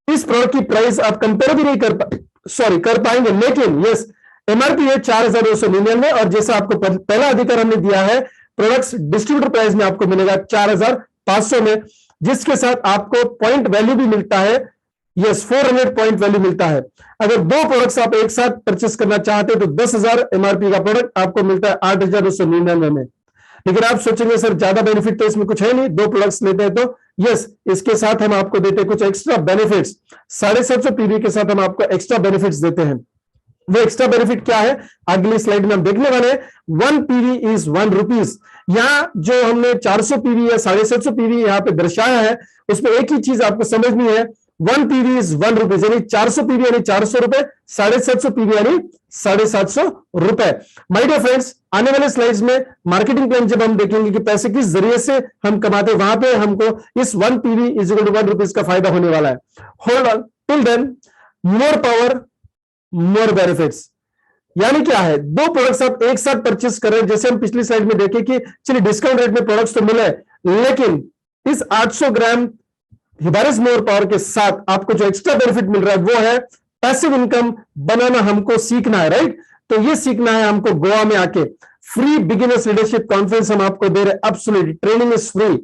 B: इस प्रोडक्ट की प्राइस आप कंपेयर भी नहीं कर पाएंगे, लेकिन यस एमआरपी है 4,299 और जैसा आपको पहला अधिकार हमने दिया है, प्रोडक्ट्स डिस्ट्रीब्यूटर प्राइस में आपको मिलेगा 4,500 में, जिसके साथ आपको पॉइंट वैल्यू भी मिलता है। यस 400 पॉइंट वैल्यू मिलता है। अगर दो प्रोडक्ट्स आप एक साथ परचेस करना चाहते हैं तो 10,000 एमआरपी का प्रोडक्ट आपको मिलता है 8,999 में। लेकिन आप सोचेंगे सर ज्यादा बेनिफिट तो इसमें कुछ है नहीं, दो प्रोडक्ट्स लेते हैं तो यस, इसके साथ हम आपको देते हैं कुछ एक्स्ट्रा बेनिफिट्स। 750 पीवी के साथ हम आपको एक्स्ट्रा बेनिफिट्स देते हैं। वो एक्स्ट्रा बेनिफिट क्या है अगली स्लाइड में हम देखने वाले हैं। 1 पीवी इज 1 रुपीज। यहां जो हमने 400 पीवी या 750 पीवी यहां पे दर्शाया है उसमें एक ही चीज आपको समझनी है, 1 पीवी इज 1 रुपीज, यानी 400 पीवी यानी 400 रुपए, 750 पीवी यानी 750 रुपए। माय डियर फ्रेंड्स, आने वाले स्लाइड्स में मार्केटिंग प्लान जब हम देखेंगे कि पैसे किस जरिए से हम कमाते हैं, वहां पे हमको इस 1 PV is equal to 1 rupees का फायदा होने वाला है। Hold on, till then more power more benefits. यानी क्या है, दो प्रोडक्ट्स आप एक साथ परचेस कर रहे हैं। जैसे हम पिछली स्लाइड में देखे कि चलिए डिस्काउंट रेट में प्रोडक्ट्स तो मिले, लेकिन इस 800 ग्राम हिबारिस मोर पावर के साथ आपको जो एक्स्ट्रा बेनिफिट मिल रहा है वो है पैसिव इनकम बनाना हमको सीखना है, राइट। तो ये सीखना है हमको गोवा में आके। फ्री बिगिनर्स लीडरशिप कॉन्फ्रेंस हम आपको दे रहे हैं, absolutely training is free,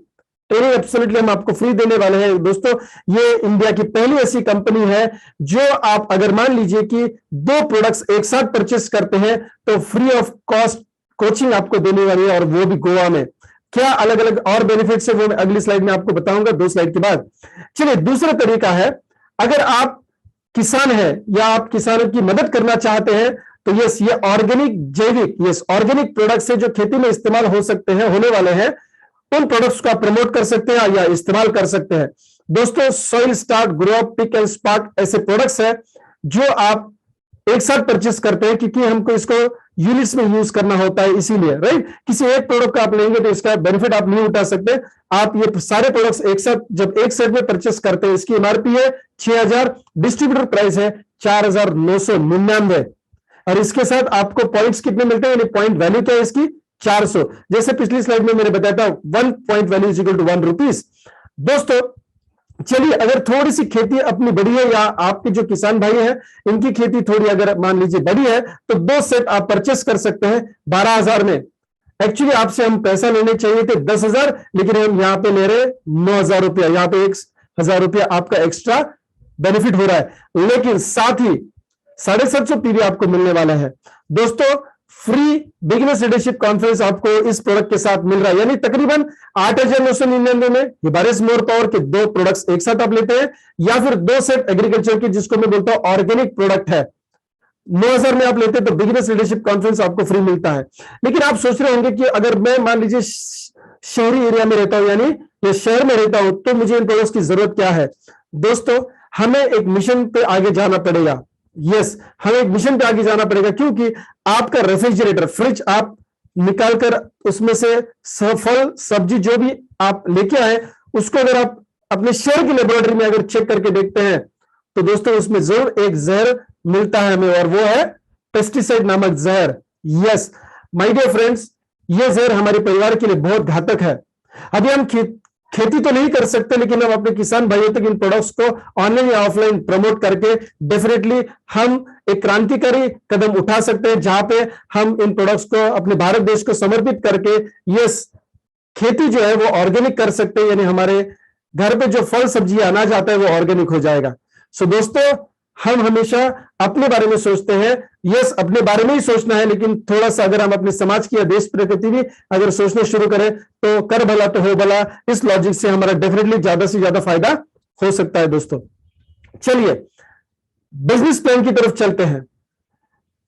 B: training absolutely हम आपको फ्री देने वाले हैं दोस्तों। ये इंडिया की पहली ऐसी कंपनी है जो आप अगर मान लीजिए कि दो प्रोडक्ट्स एक साथ परचेस करते हैं तो फ्री ऑफ कॉस्ट कोचिंग आपको देने वाली है, और वो भी गोवा में। क्या अलग अलग और बेनिफिट्स है वो मैं अगली स्लाइड में आपको बताऊंगा, 2 स्लाइड के बाद। चलिए दूसरा तरीका है, अगर आप किसान हैं या आप किसानों की मदद करना चाहते हैं तो यस, ये ऑर्गेनिक जैविक ऑर्गेनिक प्रोडक्ट्स है जो खेती में इस्तेमाल हो सकते हैं, होने वाले हैं, उन प्रोडक्ट्स को आप प्रमोट कर सकते हैं या इस्तेमाल कर सकते हैं। दोस्तों soil start, grow, pick and spark ऐसे प्रोडक्ट्स हैं जो आप एक साथ परचेस करते हैं, क्योंकि हमको इसको यूनिट्स में यूज करना होता है इसीलिए, राइट। किसी एक प्रोडक्ट का आप लेंगे तो इसका बेनिफिट आप नहीं उठा सकते। आप ये सारे प्रोडक्ट्स एक साथ जब एक सेट में परचेस करते हैं, इसकी एमआरपी है 6,000, डिस्ट्रीब्यूटर प्राइस है 4,999, और इसके साथ आपको पॉइंट्स कितने मिलते हैं, यानी पॉइंट वैल्यू क्या है इसकी 400। जैसे पिछली स्लाइड में मैंने बताया था 1 point value is equal to 1 rupees. दोस्तों चलिए, अगर थोड़ी सी खेती अपनी बड़ी है या आपके जो किसान भाई हैं इनकी खेती थोड़ी अगर मान लीजिए बड़ी है तो 2 सेट आप परचेस कर सकते हैं 12,000 में। एक्चुअली आपसे हम पैसा लेने चाहिए थे 10,000, लेकिन हम यहां पे ले रहे 9,000 रुपया, यहां पे 1,000 रुपया आपका एक्स्ट्रा बेनिफिट हो रहा है। लेकिन साथ ही 750 पीवी आपको मिलने वाला है। दोस्तों फ्री बिगिनर्स लीडरशिप कॉन्फ्रेंस आपको इस प्रोडक्ट के साथ मिल रहा है, यानी तकरीबन 8,999 में हिबारिस मोर पावर के 2 प्रोडक्ट्स एक साथ आप लेते हैं, या फिर 2 सेट एग्रीकल्चर के जिसको मैं बोलता हूं ऑर्गेनिक प्रोडक्ट है, 9,000 में आप लेते हैं तो बिगिनर्स लीडरशिप कॉन्फ्रेंस आपको फ्री मिलता है। लेकिन आप सोच रहे होंगे कि अगर मैं मान लीजिए शहरी एरिया में रहता हूं, यानी ये शहर में रहता हूं, तो मुझे इन प्रोडक्ट्स की जरूरत क्या है। दोस्तों हमें एक मिशन पे आगे जाना पड़ेगा। यस, हमें एक मिशन पे आगे जाना पड़ेगा, क्योंकि आपका रेफ्रिजरेटर फ्रिज आप निकालकर उसमें से फल सब्जी जो भी आप लेके आए उसको अगर आप अपने शहर की लेबोरेटरी में अगर चेक करके देखते हैं तो दोस्तों उसमें जरूर एक जहर मिलता है हमें, और वो है पेस्टिसाइड नामक जहर। यस माय डियर फ्रेंड्स, ये जहर हमारे परिवार के लिए बहुत घातक है। अभी हम खेती तो नहीं कर सकते, लेकिन हम अपने किसान भाइयों तक इन प्रोडक्ट्स को ऑनलाइन या ऑफलाइन प्रमोट करके डेफिनेटली हम एक क्रांतिकारी कदम उठा सकते हैं, जहां पे हम इन प्रोडक्ट्स को अपने भारत देश को समर्पित करके यस खेती जो है वो ऑर्गेनिक कर सकते हैं, यानी हमारे घर पे जो फल सब्जी अनाज आता है वो ऑर्गेनिक हो जाएगा। सो दोस्तों हम हमेशा अपने बारे में सोचते हैं, यस अपने बारे में ही सोचना है, लेकिन थोड़ा सा अगर हम अपने समाज की या देश प्रति भी अगर सोचना शुरू करें तो कर भला तो हो भला, इस लॉजिक से हमारा डेफिनेटली ज्यादा से ज्यादा फायदा हो सकता है। दोस्तों चलिए बिजनेस प्लान की तरफ चलते हैं।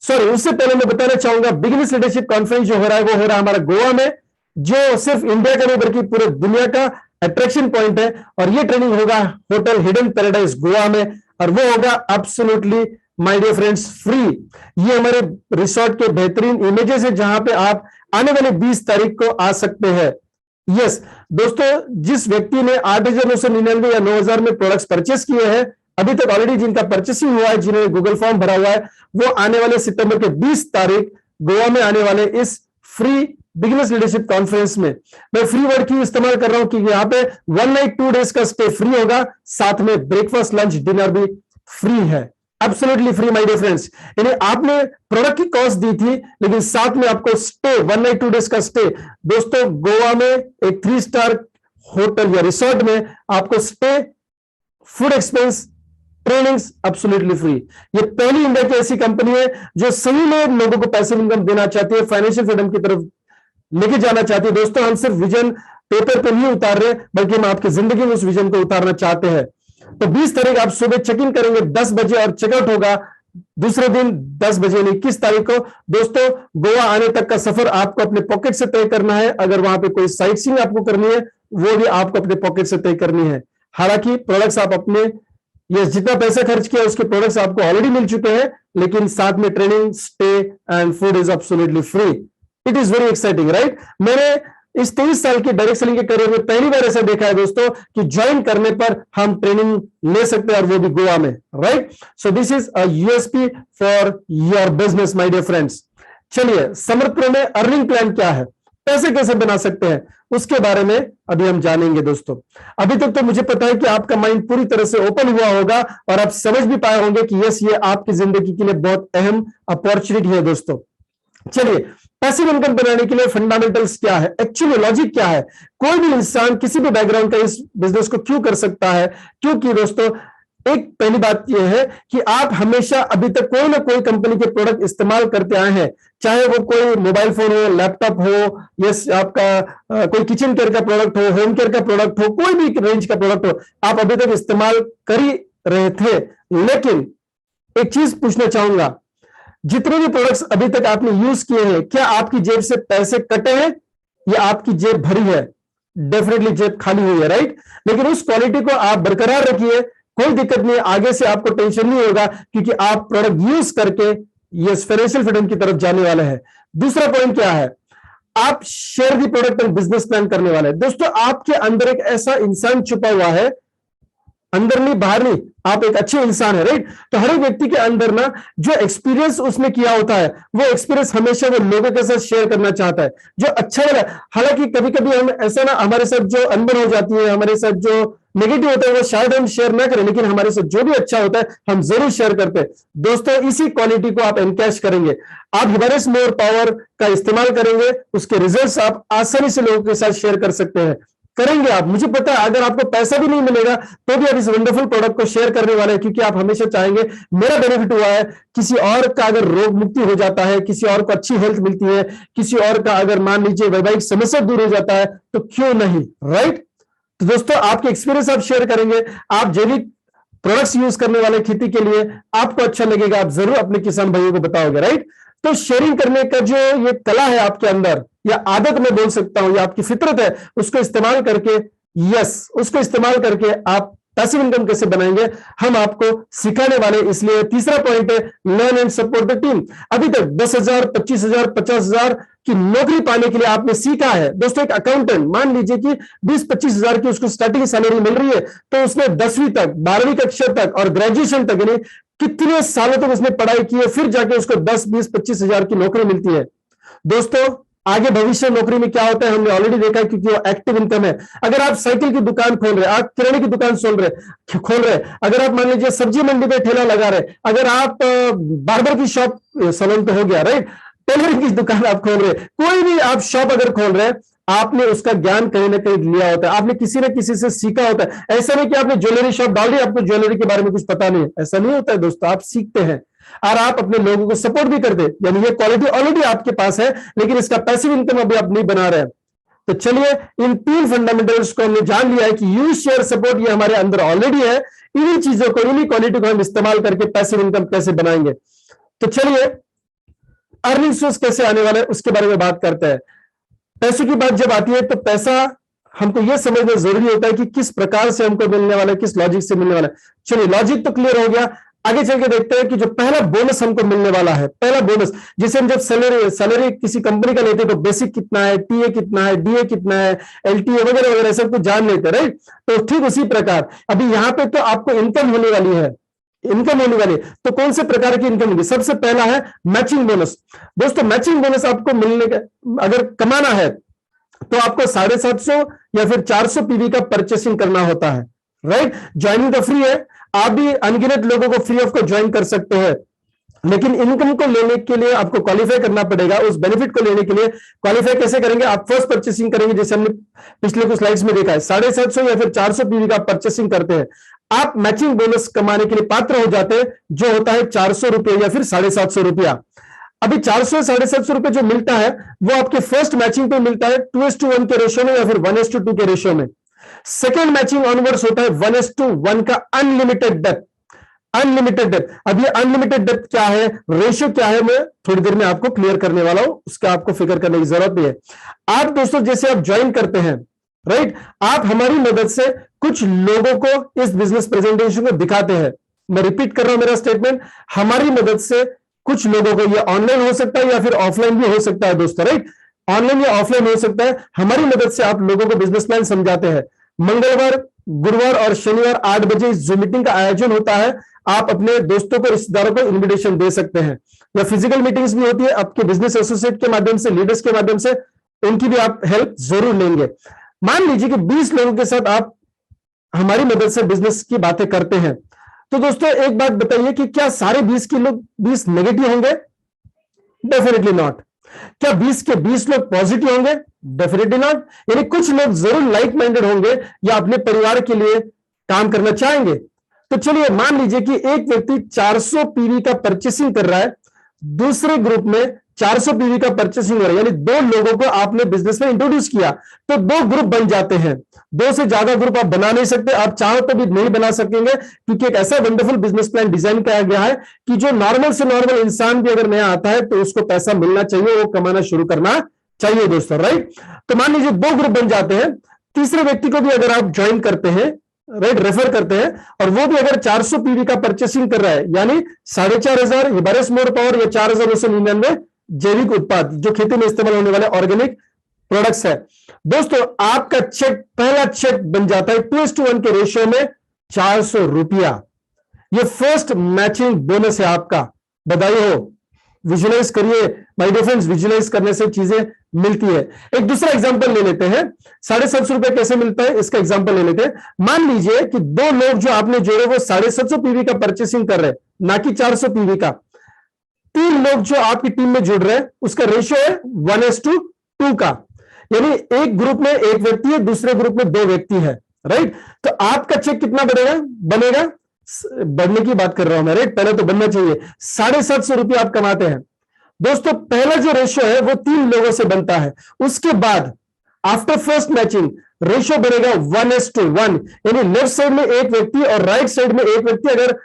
B: सॉरी, उससे पहले मैं बताना चाहूंगा बिगिनर्स लीडरशिप कॉन्फ्रेंस जो हो रहा है वो हो रहा है हमारा गोवा में, जो सिर्फ इंडिया का नहीं बल्कि पूरे दुनिया का अट्रैक्शन पॉइंट है। और ये ट्रेनिंग होगा होटल हिडन पैराडाइज गोवा में, और वो होगा absolutely my dear friends free. ये हमारे रिसोर्ट के बेहतरीन इमेजेस है जहां पे आप आने वाले 20 तारीख को आ सकते हैं। यस दोस्तों, जिस व्यक्ति ने 8,999 या 9,000 में प्रोडक्ट्स परचेस किए हैं अभी तक ऑलरेडी, जिनका परचेसिंग हुआ है, जिन्होंने गूगल फॉर्म भरा हुआ है, वो आने वाले सितंबर के 20 तारीख गोवा में आने वाले इस फ्री बिगिनर्स लीडरशिप कॉन्फ्रेंस में, मैं फ्री वर्ड क्यों इस्तेमाल कर रहा हूं कि यहाँ पे 1 नाइट 2 डेज का स्टे फ्री होगा, साथ में ब्रेकफास्ट लंच डिनर भी फ्री है, absolutely free my dear friends. यानी आपने प्रोडक्ट की कॉस्ट दी थी, लेकिन साथ में आपको स्टे 1 नाइट 2 डेज का स्टे। दोस्तों गोवा में एक 3 स्टार होटल या रिसोर्ट में आपको stay, food expense trainings absolutely free. ये पहली इंडिया की ऐसी कंपनी है जो सही में लोगों को पैसिव इनकम देना चाहती है, फाइनेंशियल फ्रीडम की तरफ लेके जाना चाहती है। दोस्तों, हम सिर्फ विजन पेपर पे नहीं उतार रहे, बल्कि हम आपकी जिंदगी में उस विजन को उतारना चाहते हैं। तो 20 तारीख आप सुबह चेक इन करेंगे 10 बजे और चेकआउट होगा दूसरे दिन 10 बजे, 21 तारीख को। दोस्तों, गोवा आने तक का सफर आपको अपने पॉकेट से तय करना है। अगर वहां पे कोई साइट सीइंग आपको करनी है, वो भी आपको अपने पॉकेट से तय करनी है। हालांकि प्रोडक्ट्स आप अपने, ये जितना पैसा खर्च किया उसके प्रोडक्ट्स आपको ऑलरेडी मिल चुके हैं, लेकिन साथ में training, stay and food is absolutely free. It is very exciting, right? मैंने इस 23 साल की डायरेक्ट सेलिंग के करियर में पहली बार ऐसा देखा है दोस्तों कि ज्वाइन करने पर हम ट्रेनिंग ले सकते हैं, और वो भी गोवा में, right? So this is a USP for your business my dear friends. चलिए, समर्थ प्रो में अर्निंग प्लान क्या है, पैसे कैसे बना सकते हैं, उसके बारे में अभी हम जानेंगे। दोस्तों, अभी तक तो मुझे पता है कि आपका माइंड पूरी तरह से ओपन हुआ होगा और आप समझ भी पाए होंगे कि यस, ये आपकी जिंदगी के लिए बहुत अहम अपॉर्चुनिटी है। दोस्तों, चलिए, पैसिव इनकम बनाने के लिए फंडामेंटल्स क्या है, एक्चुअली लॉजिक क्या है, कोई भी इंसान किसी भी बैकग्राउंड का इस बिजनेस को क्यों कर सकता है? क्योंकि दोस्तों, एक पहली बात यह है कि आप हमेशा अभी तक कोई ना कोई कंपनी के प्रोडक्ट इस्तेमाल करते आए हैं, चाहे वो कोई मोबाइल फोन हो, लैपटॉप हो, यस आपका कोई किचन केयर का प्रोडक्ट हो, होम केयर का प्रोडक्ट हो, कोई भी रेंज का प्रोडक्ट हो, आप अभी तक इस्तेमाल कर ही रहे थे। लेकिन एक चीज पूछना चाहूंगा, जितने भी प्रोडक्ट्स अभी तक आपने यूज किए हैं, क्या आपकी जेब से पैसे कटे हैं या आपकी जेब भरी है? डेफिनेटली जेब खाली हुई है, राइट? लेकिन उस क्वालिटी को आप बरकरार रखिए, कोई दिक्कत नहीं, आगे से आपको टेंशन नहीं होगा, क्योंकि आप प्रोडक्ट यूज करके ये फाइनेंशियल फ्रीडम की तरफ जाने वाले हैं। दूसरा पॉइंट क्या है? आप share the product and business plan करने वाले हैं। दोस्तों, आपके अंदर एक ऐसा इंसान छुपा हुआ है, अंदर नहीं बाहर नहीं, आप एक अच्छे इंसान है, राइट? तो हर एक व्यक्ति के अंदर ना जो एक्सपीरियंस उसने किया होता है, वो एक्सपीरियंस हमेशा वो लोगों के साथ शेयर करना चाहता है, जो अच्छा लगा। हालांकि कभी कभी हम ऐसा ना, हमारे साथ जो अनबन हो जाती है, हमारे साथ जो नेगेटिव होता है, वो शायद हम शेयर ना करें, लेकिन हमारे साथ जो भी अच्छा होता है हम जरूर शेयर करते हैं। दोस्तों, इसी क्वालिटी को आप एनकैश करेंगे, आप ह्यूमरस मोर पावर का इस्तेमाल करेंगे, उसके रिजल्ट्स आप आसानी से लोगों के साथ शेयर कर सकते हैं, करेंगे आप। मुझे पता है, अगर आपको पैसा भी नहीं मिलेगा तो भी आप इस वंडरफुल प्रोडक्ट को शेयर करने वाले हैं, क्योंकि आप हमेशा चाहेंगे मेरा बेनिफिट हुआ है, किसी और का अगर रोग मुक्ति हो जाता है, किसी और को अच्छी हेल्थ मिलती है, किसी और का अगर मान लीजिए वैवाहिक समस्या दूर हो जाता है, तो क्यों नहीं, राइट? तो दोस्तों, आपके एक्सपीरियंस आप शेयर करेंगे, आप जैविक प्रोडक्ट्स यूज करने वाले खेती के लिए आपको अच्छा लगेगा, आप जरूर अपने किसान भाइयों को बताओगे, राइट? तो शेयरिंग करने का जो ये कला है आपके अंदर, या आदत मैं बोल सकता हूं, या आपकी फितरत है, उसको इस्तेमाल करके, यस, उसको इस्तेमाल करके आप पैसिव इनकम कैसे बनाएंगे, हम आपको सिखाने वाले। इसलिए तीसरा पॉइंट है learn and support the team. अभी तक 10,000, 25,000, 50,000 की नौकरी पाने के लिए आपने सीखा है। दोस्तों, एक अकाउंटेंट मान लीजिए कि 20-25,000 की उसको स्टार्टिंग सैलरी मिल रही है, तो उसने 10वीं तक, 12वीं कक्षा तक और ग्रेजुएशन तक, यानी कितने सालों तक उसने पढ़ाई की है, फिर जाके उसको 10, 20, 25,000 की नौकरी मिलती है। दोस्तों, आगे भविष्य नौकरी में क्या होता है हमने ऑलरेडी देखा है, क्योंकि वो एक्टिव इनकम है। अगर आप साइकिल की दुकान खोल रहे, आप किराने की दुकान खोल रहे, अगर आप मान लीजिए सब्जी मंडी पे ठेला लगा रहे, अगर आप बार्बर की शॉप, सलून तो हो गया, राइट, टेलरिंग की दुकान आप खोल रहे, कोई भी आप शॉप अगर खोल रहे, आपने उसका ज्ञान कहीं ना कहीं लिया होता है, आपने किसी न किसी से सीखा होता है। ऐसा नहीं कि आपने ज्वेलरी शॉप डाल दी, आपको ज्वेलरी के बारे में कुछ पता नहीं है, ऐसा नहीं होता है दोस्तों। आप सीखते हैं और आप अपने लोगों को सपोर्ट भी करते हैं, यानी ये क्वालिटी ऑलरेडी आपके पास है, लेकिन इसका पैसिव इनकम अभी आप नहीं बना रहे हैं। तो चलिए, इन 3 फंडामेंटल्स को हमने जान लिया है कि यूज, शेयर, सपोर्ट, ये हमारे अंदर ऑलरेडी है। इन्हीं चीजों को, इन्हीं क्वालिटी को हम इस्तेमाल करके पैसिव इनकम कैसे बनाएंगे। तो चलिए, अर्निंग सोर्स कैसे आने वाला है उसके बारे में बात करते हैं। पैसों की बात जब आती है तो पैसा हमको यह समझना जरूरी होता है कि किस प्रकार से हमको मिलने वाला है, किस लॉजिक से मिलने वाला है। चलिए, लॉजिक तो क्लियर हो गया, आगे चल के देखते हैं कि जो पहला बोनस हमको मिलने वाला है, पहला बोनस, जिसे हम जब सैलरी किसी कंपनी का लेते हैं तो बेसिक कितना है, टीए कितना है, डीए कितना है, एलटीए वगैरह वगैरह सब कुछ जान लेते हैं, राइट? तो ठीक उसी प्रकार अभी यहां पे तो आपको इनकम होने वाली है, इनकम होने वाली। तो कौन से प्रकार की इनकम होगी? सबसे पहला है मैचिंग बोनस। दोस्तों, मैचिंग बोनस आपको मिलने का, अगर कमाना है तो आपको 750 या फिर 400 पीवी का परचेसिंग करना होता है, राइट? ज्वाइनिंग तो फ्री है, आप भी अनगिनत लोगों को फ्री ऑफ को ज्वाइन कर सकते हैं। लेकिन इनकम को लेने के लिए आपको क्वालिफाई करना पड़ेगा। उस बेनिफिट को लेने के लिए क्वालिफाई कैसे करेंगे? आप फर्स्ट परचेसिंग करेंगे, जैसे हमने पिछले कुछ स्लाइड्स में देखा है, 750 या फिर 400 पीवी का परचेसिंग करते हैं, आप मैचिंग बोनस कमाने के लिए पात्र हो जाते हैं, जो होता है 400 रुपए या फिर 750 रुपया। अभी 400 750 रुपए जो मिलता है वो आपके फर्स्ट मैचिंग पे मिलता है 2:1 के रेशियो में या फिर 1:2 के रेशियो में। सेकेंड मैचिंग ऑनवर्ड्स होता है 1:1 का अनलिमिटेड डेप्थ। अनलिमिटेड डेप्थ, अब ये अनलिमिटेड डेप्थ क्या है, रेशियो क्या है, मैं थोड़ी देर में आपको क्लियर करने वाला हूं, उसका आपको फिक्र करने की जरूरत नहीं है। आप दोस्तों जैसे आप ज्वाइन करते हैं, राइट, आप हमारी मदद से कुछ लोगों को इस बिजनेस प्रेजेंटेशन को दिखाते हैं। मैं रिपीट कर रहा हूं मेरा स्टेटमेंट, हमारी मदद से कुछ लोगों को, ये ऑनलाइन हो सकता है या फिर ऑफलाइन भी हो सकता है दोस्तों, राइट, ऑनलाइन या ऑफलाइन हो सकता है, हमारी मदद से आप लोगों को बिजनेस प्लान समझाते हैं। मंगलवार, गुरुवार और शनिवार 8 बजे इस जूम मीटिंग का आयोजन होता है। आप अपने दोस्तों को, रिश्तेदारों को इन्विटेशन दे सकते हैं, या फिजिकल मीटिंग्स भी होती है आपके बिजनेस एसोसिएट के माध्यम से, लीडर्स के माध्यम से, उनकी भी आप हेल्प जरूर लेंगे। मान लीजिए कि 20 लोगों के साथ आप हमारी मदद से बिजनेस की बातें करते हैं, तो दोस्तों एक बात बताइए कि क्या सारे 20 के लोग 20 नेगेटिव होंगे? Definitely not. क्या 20 के 20 लोग पॉजिटिव होंगे? Definitely not. यानी कुछ लोग जरूर लाइक माइंडेड होंगे या अपने परिवार के लिए काम करना चाहेंगे। तो चलिए मान लीजिए कि एक व्यक्ति 400 पीवी का परचेसिंग कर रहा है, दूसरे ग्रुप में 400 पीवी का परचेसिंग हो रहा है, यानी 2 लोगों को आपने बिजनेस में इंट्रोड्यूस किया, तो 2 ग्रुप बन जाते हैं। 2 से ज्यादा ग्रुप आप बना नहीं सकते, आप चाहो तो भी नहीं बना सकेंगे, क्योंकि एक ऐसा वंडरफुल बिजनेस प्लान डिजाइन किया गया है कि जो नॉर्मल से नॉर्मल इंसान भी अगर नया आता है तो उसको पैसा मिलना चाहिए, वो कमाना शुरू करना चाहिए दोस्तों, राइट। तो मान लीजिए 2 ग्रुप बन जाते हैं, तीसरे व्यक्ति को भी अगर आप ज्वाइन करते हैं, राइट, रेफर करते हैं, और वो भी अगर 400 पीवी का परचेसिंग कर रहा है, यानी 4500 हिबारिस मोर पावर या 4999 जैविक उत्पाद जो खेती में इस्तेमाल होने वाले ऑर्गेनिक प्रोडक्ट्स है, दोस्तों आपका चेक, पहला चेक बन जाता है 2:1 के रेशियो में 400 रुपया। ये फर्स्ट मैचिंग बोनस है आपका, बधाई हो, विजुलाइज करिए माय डियर फ्रेंड्स, विजुलाइज करने से चीजें मिलती है। एक दूसरा एग्जांपल ले लेते हैं, 750 रुपए कैसे मिलता है इसका एग्जांपल ले लेते हैं। मान लीजिए कि 2 लोग जो आपने जोड़े वो 750 पीवी का परचेसिंग कर रहे हैं, ना कि 400 पीवी का। 3 लोग जो आपकी टीम में जुड़ रहे हैं, उसका रेशियो है 1:2 का, यानी एक ग्रुप में एक व्यक्ति है, दूसरे ग्रुप में 2 व्यक्ति है, राइट। तो आपका चेक कितना बनेगा, बढ़ने की बात कर रहा हूं मैं, राइट, पहले तो बनना चाहिए। 750 रुपये आप कमाते हैं दोस्तों। पहला जो रेशियो है वो 3 लोगों से बनता है, उसके बाद आफ्टर फर्स्ट मैचिंग रेशियो बनेगा 1:1, यानी लेफ्ट साइड में एक व्यक्ति और राइट साइड में एक व्यक्ति अगर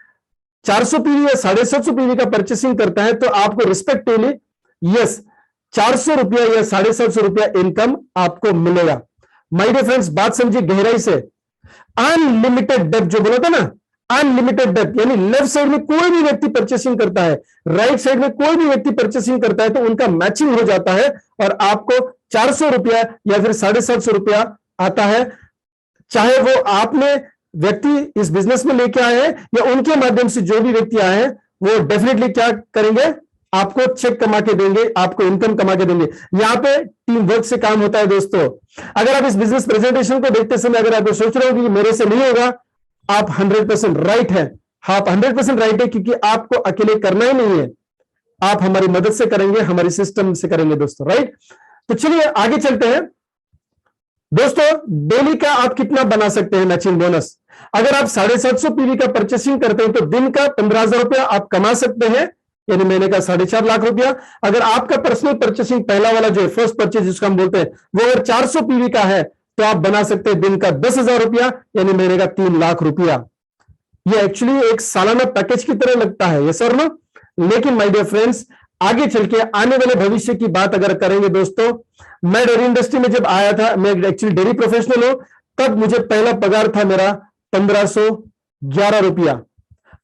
B: 400 पीवी या 750 पीवी का परचेसिंग करता है तो आपको रिस्पेक्टिवली यस 400 रुपया या 750 रुपया इनकम आपको मिलेगा। माय डियर फ्रेंड्स, बात समझिए गहराई से। अनलिमिटेड डेप्थ जो बोला था ना, अनलिमिटेड डेप्थ, यानी लेफ्ट साइड में कोई भी व्यक्ति परचेसिंग करता है, राइट साइड में कोई भी व्यक्ति परचेसिंग करता है, तो उनका मैचिंग हो जाता है और आपको 400 रुपया या फिर 750 रुपया आता है। चाहे वो आपने व्यक्ति इस बिजनेस में लेके आए हैं या उनके माध्यम से जो भी व्यक्ति आए हैं, वो डेफिनेटली क्या करेंगे, आपको चेक कमा के देंगे, आपको इनकम कमा के देंगे। यहां पे टीम वर्क से काम होता है दोस्तों। अगर आप इस बिजनेस प्रेजेंटेशन को देखते समय अगर आप सोच रहे हो कि मेरे से नहीं होगा, आप 100% राइट है। आप 100% राइट है, क्योंकि आपको अकेले करना ही नहीं है, आप हमारी मदद से करेंगे, हमारे सिस्टम से करेंगे दोस्तों, राइट। तो चलिए आगे चलते हैं दोस्तों। डेली का आप कितना बना सकते हैं मैचिंग बोनस? अगर आप 750 पीवी का परचेसिंग करते हैं तो दिन का 15,000 रुपया आप कमा सकते हैं, यानी महीने का 4.5 लाख रुपया। अगर आपका पर्सनल परचेसिंग पहला वाला जो है फर्स्ट परचेज जिसको हम बोलते हैं, वो अगर 400 पीवी का है तो आप बना सकते हैं दिन का 10,000 रुपया, यानी महीने का 3 लाख रुपया। ये एक्चुअली एक सालाना पैकेज की तरह लगता है, ये सर ना। लेकिन माय डियर फ्रेंड्स, आगे चल के आने वाले भविष्य की बात अगर करेंगे दोस्तों, मैं डेयरी इंडस्ट्री में जब आया था, मैं एक्चुअली डेयरी प्रोफेशनल हूं, तब मुझे पहला पगार था मेरा 1511 रुपया।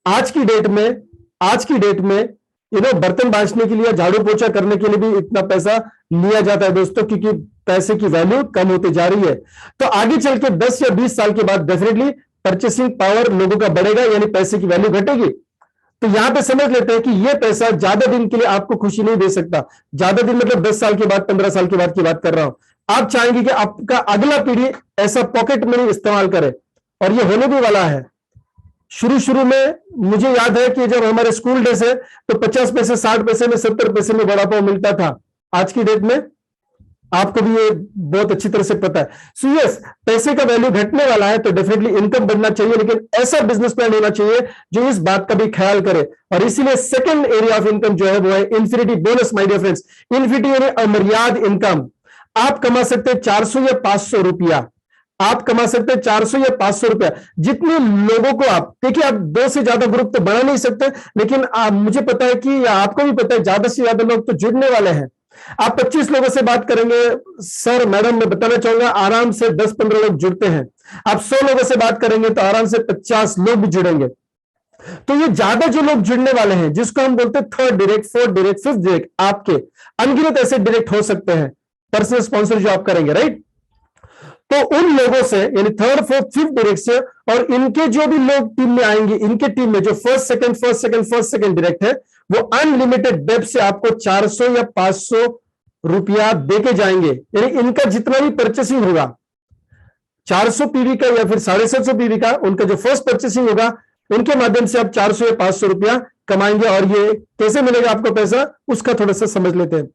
B: आज की डेट में बर्तन बांटने के लिए, झाड़ू पोछा करने के लिए भी इतना पैसा लिया जाता है दोस्तों, क्योंकि पैसे की वैल्यू कम होती जा रही है। तो आगे चल के 10 या 20 साल के बाद डेफिनेटली परचेसिंग पावर लोगों का बढ़ेगा, यानी पैसे की वैल्यू घटेगी। तो यहां पे समझ लेते हैं कि यह पैसा ज्यादा दिन के लिए आपको खुशी नहीं दे सकता। ज्यादा दिन मतलब 10 साल के बाद, 15 साल के बाद की बात कर रहा हूं। आप चाहेंगे कि आपका अगला पीढ़ी ऐसा पॉकेट मनी इस्तेमाल करे, और यह होने भी वाला है। शुरू शुरू में मुझे याद है कि जब हमारे स्कूल डेज है तो 50 पैसे 60 पैसे में 70 पैसे में वड़ा पाव मिलता था। आज की डेट में आपको भी ये बहुत अच्छी तरह से पता है। सो यस, पैसे का वैल्यू घटने वाला है तो डेफिनेटली इनकम बढ़ना चाहिए, लेकिन ऐसा बिजनेस प्लान होना चाहिए जो इस बात का भी ख्याल करे। और इसीलिए सेकंड एरिया ऑफ इनकम जो है वो है infinity bonus. My dear friends, infinity यानी अमर्याद इनकम। आप कमा सकते हैं 400 या 500 रुपया, आप कमा सकते हैं 400 या 500 रुपया। जितने लोगों को आप देखिए, आप 2 से ज्यादा ग्रुप तो बना नहीं सकते, लेकिन मुझे पता है कि या आपको भी पता है ज्यादा से ज्यादा लोग तो जुड़ने वाले हैं। आप 25 लोगों से बात करेंगे, सर मैडम मैं बताना चाहूंगा आराम से 10-15 लोग जुड़ते हैं। आप 100 लोगों से बात करेंगे तो आराम से 50 लोग भी जुड़ेंगे। तो ये ज्यादा जो लोग जुड़ने वाले हैं, जिसको हम बोलते हैं third direct, fourth direct, fifth direct, आपके अनगिनत ऐसे डायरेक्ट हो सकते हैं पर्सनल स्पॉन्सर जो आप करेंगे, राइट। तो उन लोगों से यानी थर्ड फोर्थ फिफ्थ डायरेक्ट से, और इनके जो भी लोग टीम में आएंगे, इनके टीम में जो फर्स्ट सेकंड डायरेक्ट है, वो अनलिमिटेड डेप्थ से आपको 400 या 500 रुपया देके जाएंगे। यानी इनका जितना भी परचेसिंग होगा 400 पीवी का या फिर 750 पीवी का, उनका जो फर्स्ट परचेसिंग होगा उनके माध्यम से आप 400 या 500 रुपया कमाएंगे। और ये कैसे मिलेगा आपको पैसा, उसका थोड़ा सा समझ लेते हैं।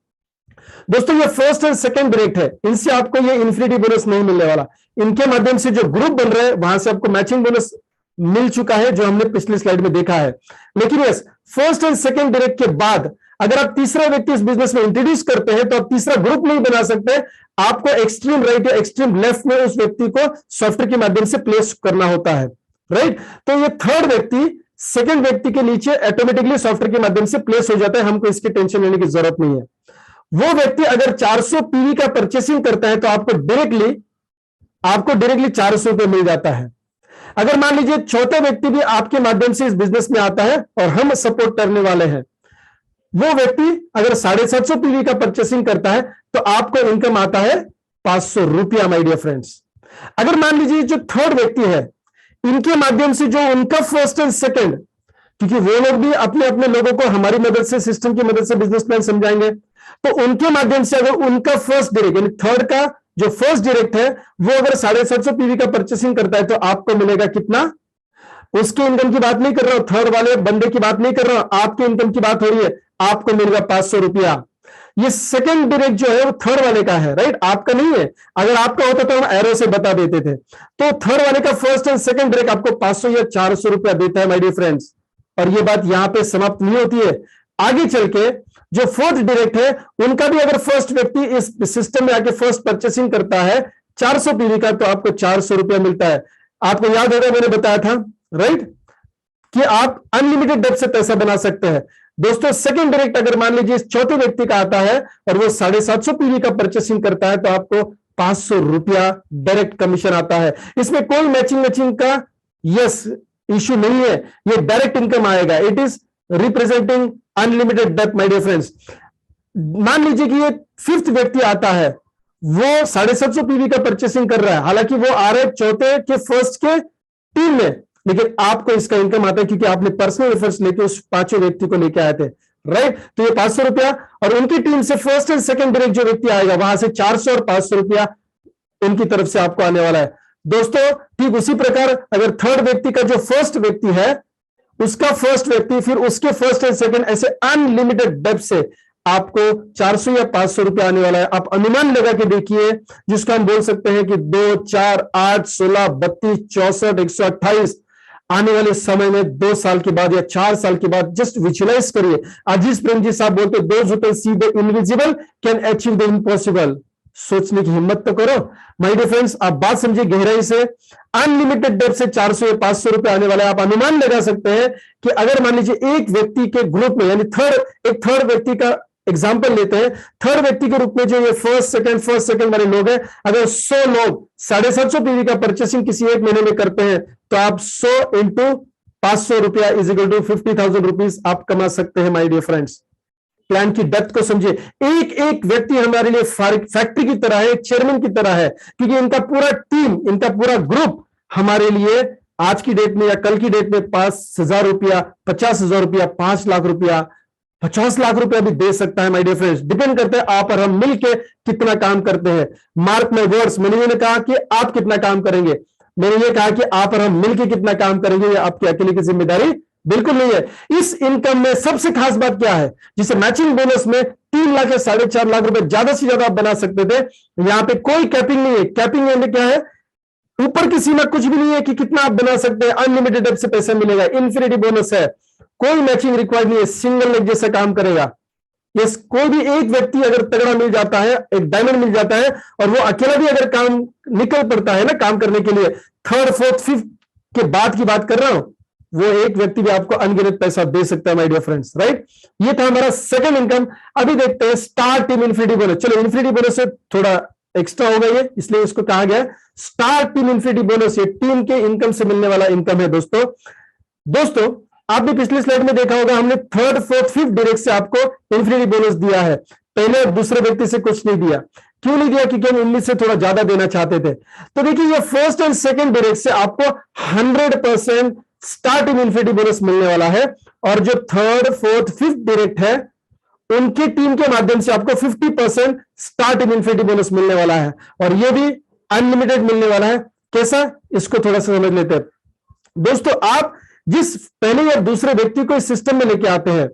B: दोस्तों ये फर्स्ट एंड सेकंड डायरेक्ट है, इनसे आपको ये इन्फिनिटी बोनस नहीं मिलने वाला। इनके माध्यम से जो ग्रुप बन रहे हैं वहां से आपको मैचिंग बोनस मिल चुका है, जो हमने पिछली स्लाइड में देखा है। लेकिन yes, first and second direct के बाद अगर आप तीसरा व्यक्ति इस बिजनेस में इंट्रोड्यूस करते हैं तो आप तीसरा ग्रुप नहीं बना सकते। आपको एक्सट्रीम राइट या एक्सट्रीम लेफ्ट में उस व्यक्ति को सॉफ्टवेयर के माध्यम से प्लेस करना होता है, राइट। तो ये थर्ड व्यक्ति सेकंड व्यक्ति के नीचे ऑटोमेटिकली सॉफ्टवेयर के माध्यम से प्लेस हो जाता है, हमको इसकी टेंशन लेने की जरूरत नहीं है। वो व्यक्ति अगर 400 पीवी का परचेसिंग करता है तो आपको डायरेक्टली 400 रुपये मिल जाता है। अगर मान लीजिए छोटे व्यक्ति भी आपके माध्यम से इस बिजनेस में आता है और हम सपोर्ट करने वाले हैं, वो व्यक्ति अगर 750 पीवी का परचेसिंग करता है तो आपको इनकम आता है 500 रुपया। माय डियर फ्रेंड्स, अगर मान लीजिए जो थर्ड व्यक्ति है, इनके माध्यम से जो उनका फर्स्ट एंड सेकंड, क्योंकि वो लोग भी अपने अपने लोगों को हमारी मदद से, सिस्टम की मदद से बिजनेस प्लान समझाएंगे, तो उनके माध्यम से अगर उनका फर्स्ट डायरेक्ट यानी थर्ड का जो फर्स्ट डायरेक्ट है वो अगर 750 पीवी का परचेसिंग करता है तो आपको मिलेगा कितना। उसके इनकम की बात नहीं कर रहा हूं, थर्ड वाले बंदे की बात नहीं कर रहा हूं, आपके इनकम की बात हो रही है, आपको मिलेगा 500 रुपया। ये सेकंड डायरेक्ट जो है वो थर्ड वाले का है, राइट, आपका नहीं है। अगर आपका होता तो हम एरो से बता देते थे। तो थर्ड वाले का फर्स्ट एंड सेकंड डायरेक्ट आपको 500 या 400 रुपया देता है माय डियर फ्रेंड्स। और ये बात यहां पे समाप्त नहीं होती है, आगे चल के जो फोर्थ डायरेक्ट है उनका भी अगर फर्स्ट व्यक्ति इस सिस्टम में आके फर्स्ट परचेसिंग करता है 400 पीवी का तो आपको 400 रुपया मिलता है। आपको याद होगा मैंने बताया था, राइट, कि आप अनलिमिटेड डेप्थ से पैसा बना सकते हैं। दोस्तों सेकंड डायरेक्ट अगर मान लीजिए इस चौथे व्यक्ति का आता है और वो 750 पीवी का परचेसिंग करता है तो आपको 500 रुपया डायरेक्ट कमीशन आता है। इसमें कोई मैचिंग का यस इश्यू नहीं है, ये डायरेक्ट इनकम आएगा। It is representing unlimited depth my dear friends. मान लीजिए कि ये फिफ्थ व्यक्ति आता है, वो 750 पीवी का परचेसिंग कर रहा है, हालांकि वो आ रहे चौथे के फर्स्ट के टीम में, लेकिन आपको इसका इनकम आता है क्योंकि आपने पर्सनल एफर्ट्स लेके उस पांचों व्यक्ति को लेके आए थे, राइट। तो ये 500 रुपया, और उनकी टीम से फर्स्ट एंड सेकंड डायरेक्ट जो व्यक्ति आएगा वहां से 400 और 500 रुपया उनकी तरफ से आपको आने वाला है। दोस्तों ठीक उसी प्रकार अगर थर्ड व्यक्ति का जो फर्स्ट व्यक्ति है उसका फर्स्ट व्यक्ति फिर उसके फर्स्ट एंड सेकंड, ऐसे अनलिमिटेड डेप्थ से आपको 400 या 500 रुपया आने वाला है। आप अनुमान लगा के देखिए, जिसको हम बोल सकते हैं कि 2, 4, 8, 16, 32, 64, 128 आने वाले समय में 2 साल के बाद या 4 साल के बाद जस्ट विजुअलाइज करिए। अजीज प्रेम जी साहब बोलते those who can see the invisible can achieve the impossible. सोचने की हिम्मत तो करो माय डियर फ्रेंड्स, आप बात समझिए गहराई से। अनलिमिटेड डेप्थ से 400 या 500 रुपए आने वाला है। आप अनुमान लगा सकते हैं कि अगर मान लीजिए एक व्यक्ति के ग्रुप में, यानी थर्ड व्यक्ति का एग्जाम्पल लेते हैं, थर्ड व्यक्ति के रूप में जो ये फर्स्ट सेकंड वाले लोग हैं, अगर 100 लोग 750 पीवी का परचेसिंग किसी एक महीने में करते हैं तो आप 100 इंटू 500 रुपया इज इक्वल टू 50,000 रुपीज आप कमा सकते हैं माय डियर फ्रेंड्स। प्लान की डेप्थ को समझिए। एक एक व्यक्ति हमारे लिए फैक्ट्री की तरह है, चेयरमैन की तरह है, क्योंकि इनका पूरा टीम, इनका पूरा ग्रुप हमारे लिए आज की डेट में या कल की डेट में 5,000 रुपया, 50,000 रुपया, 5 लाख रुपया, 50 लाख रुपया भी दे सकता है माय डियर फ्रेंड्स। डिपेंड करता है आप और हम मिलके कितना काम करते हैं। मार्क माय वर्ड्स, मैंने कहा कि आप कितना काम करेंगे। मैंने ये कहा कि आप और हम मिलकर कितना काम करेंगे, ये आपकी अकेले की जिम्मेदारी बिल्कुल नहीं है। इस इनकम में सबसे खास बात क्या है, जिसे मैचिंग बोनस में 3 लाख या 4.5 लाख रुपए ज्यादा से ज्यादा आप बना सकते थे। यहां पे कोई कैपिंग नहीं है। कैपिंग में क्या है, ऊपर की सीमा कुछ भी नहीं है कि कितना आप बना सकते हैं, अनलिमिटेड आपसे पैसा मिलेगा, इन्फिनिटी बोनस है, कोई मैचिंग रिक्वायर्ड नहीं है, सिंगल लेग जैसा काम करेगा। यस, कोई भी एक व्यक्ति अगर तगड़ा मिल जाता है, एक डायमंड मिल जाता है, और वो अकेला भी अगर काम निकल पड़ता है ना काम करने के लिए, 3rd 4th 5th के बाद की बात कर रहा हूं, वो एक व्यक्ति भी आपको अनगिनत पैसा दे सकता है माय डियर फ्रेंड्स, राइट। ये था हमारा सेकंड इनकम। अभी देखते हैं स्टार टीम इन्फिनिटी बोनस। चलो, इन्फिनिटी बोनस से थोड़ा एक्स्ट्रा हो गई है, इसलिए इसको कहा गया स्टार टीम इन्फिनिटी बोनस। ये टीम के इनकम से मिलने वाला इनकम है दोस्तों आपने पिछले स्लाइड में देखा होगा, हमने 3rd 4th 5th डायरेक्ट से आपको इन्फिनिटी बोनस दिया है, पहले और दूसरे व्यक्ति से कुछ नहीं दिया। क्यों नहीं दिया? क्योंकि हम इनमें से थोड़ा ज्यादा देना चाहते थे। तो देखिए, ये फर्स्ट एंड सेकंड डायरेक्ट से आपको 100% स्टार टीम इन्फिनिटी बोनस मिलने वाला है, और जो 3rd 4th 5th डायरेक्ट है उनकी टीम के माध्यम से आपको 50% स्टार टीम इन्फिनिटी बोनस मिलने वाला है, और ये भी अनलिमिटेड मिलने वाला है। कैसा, इसको थोड़ा सा समझ लेते हैं दोस्तों। आप जिस पहले या दूसरे व्यक्ति को इस सिस्टम में लेके आते हैं,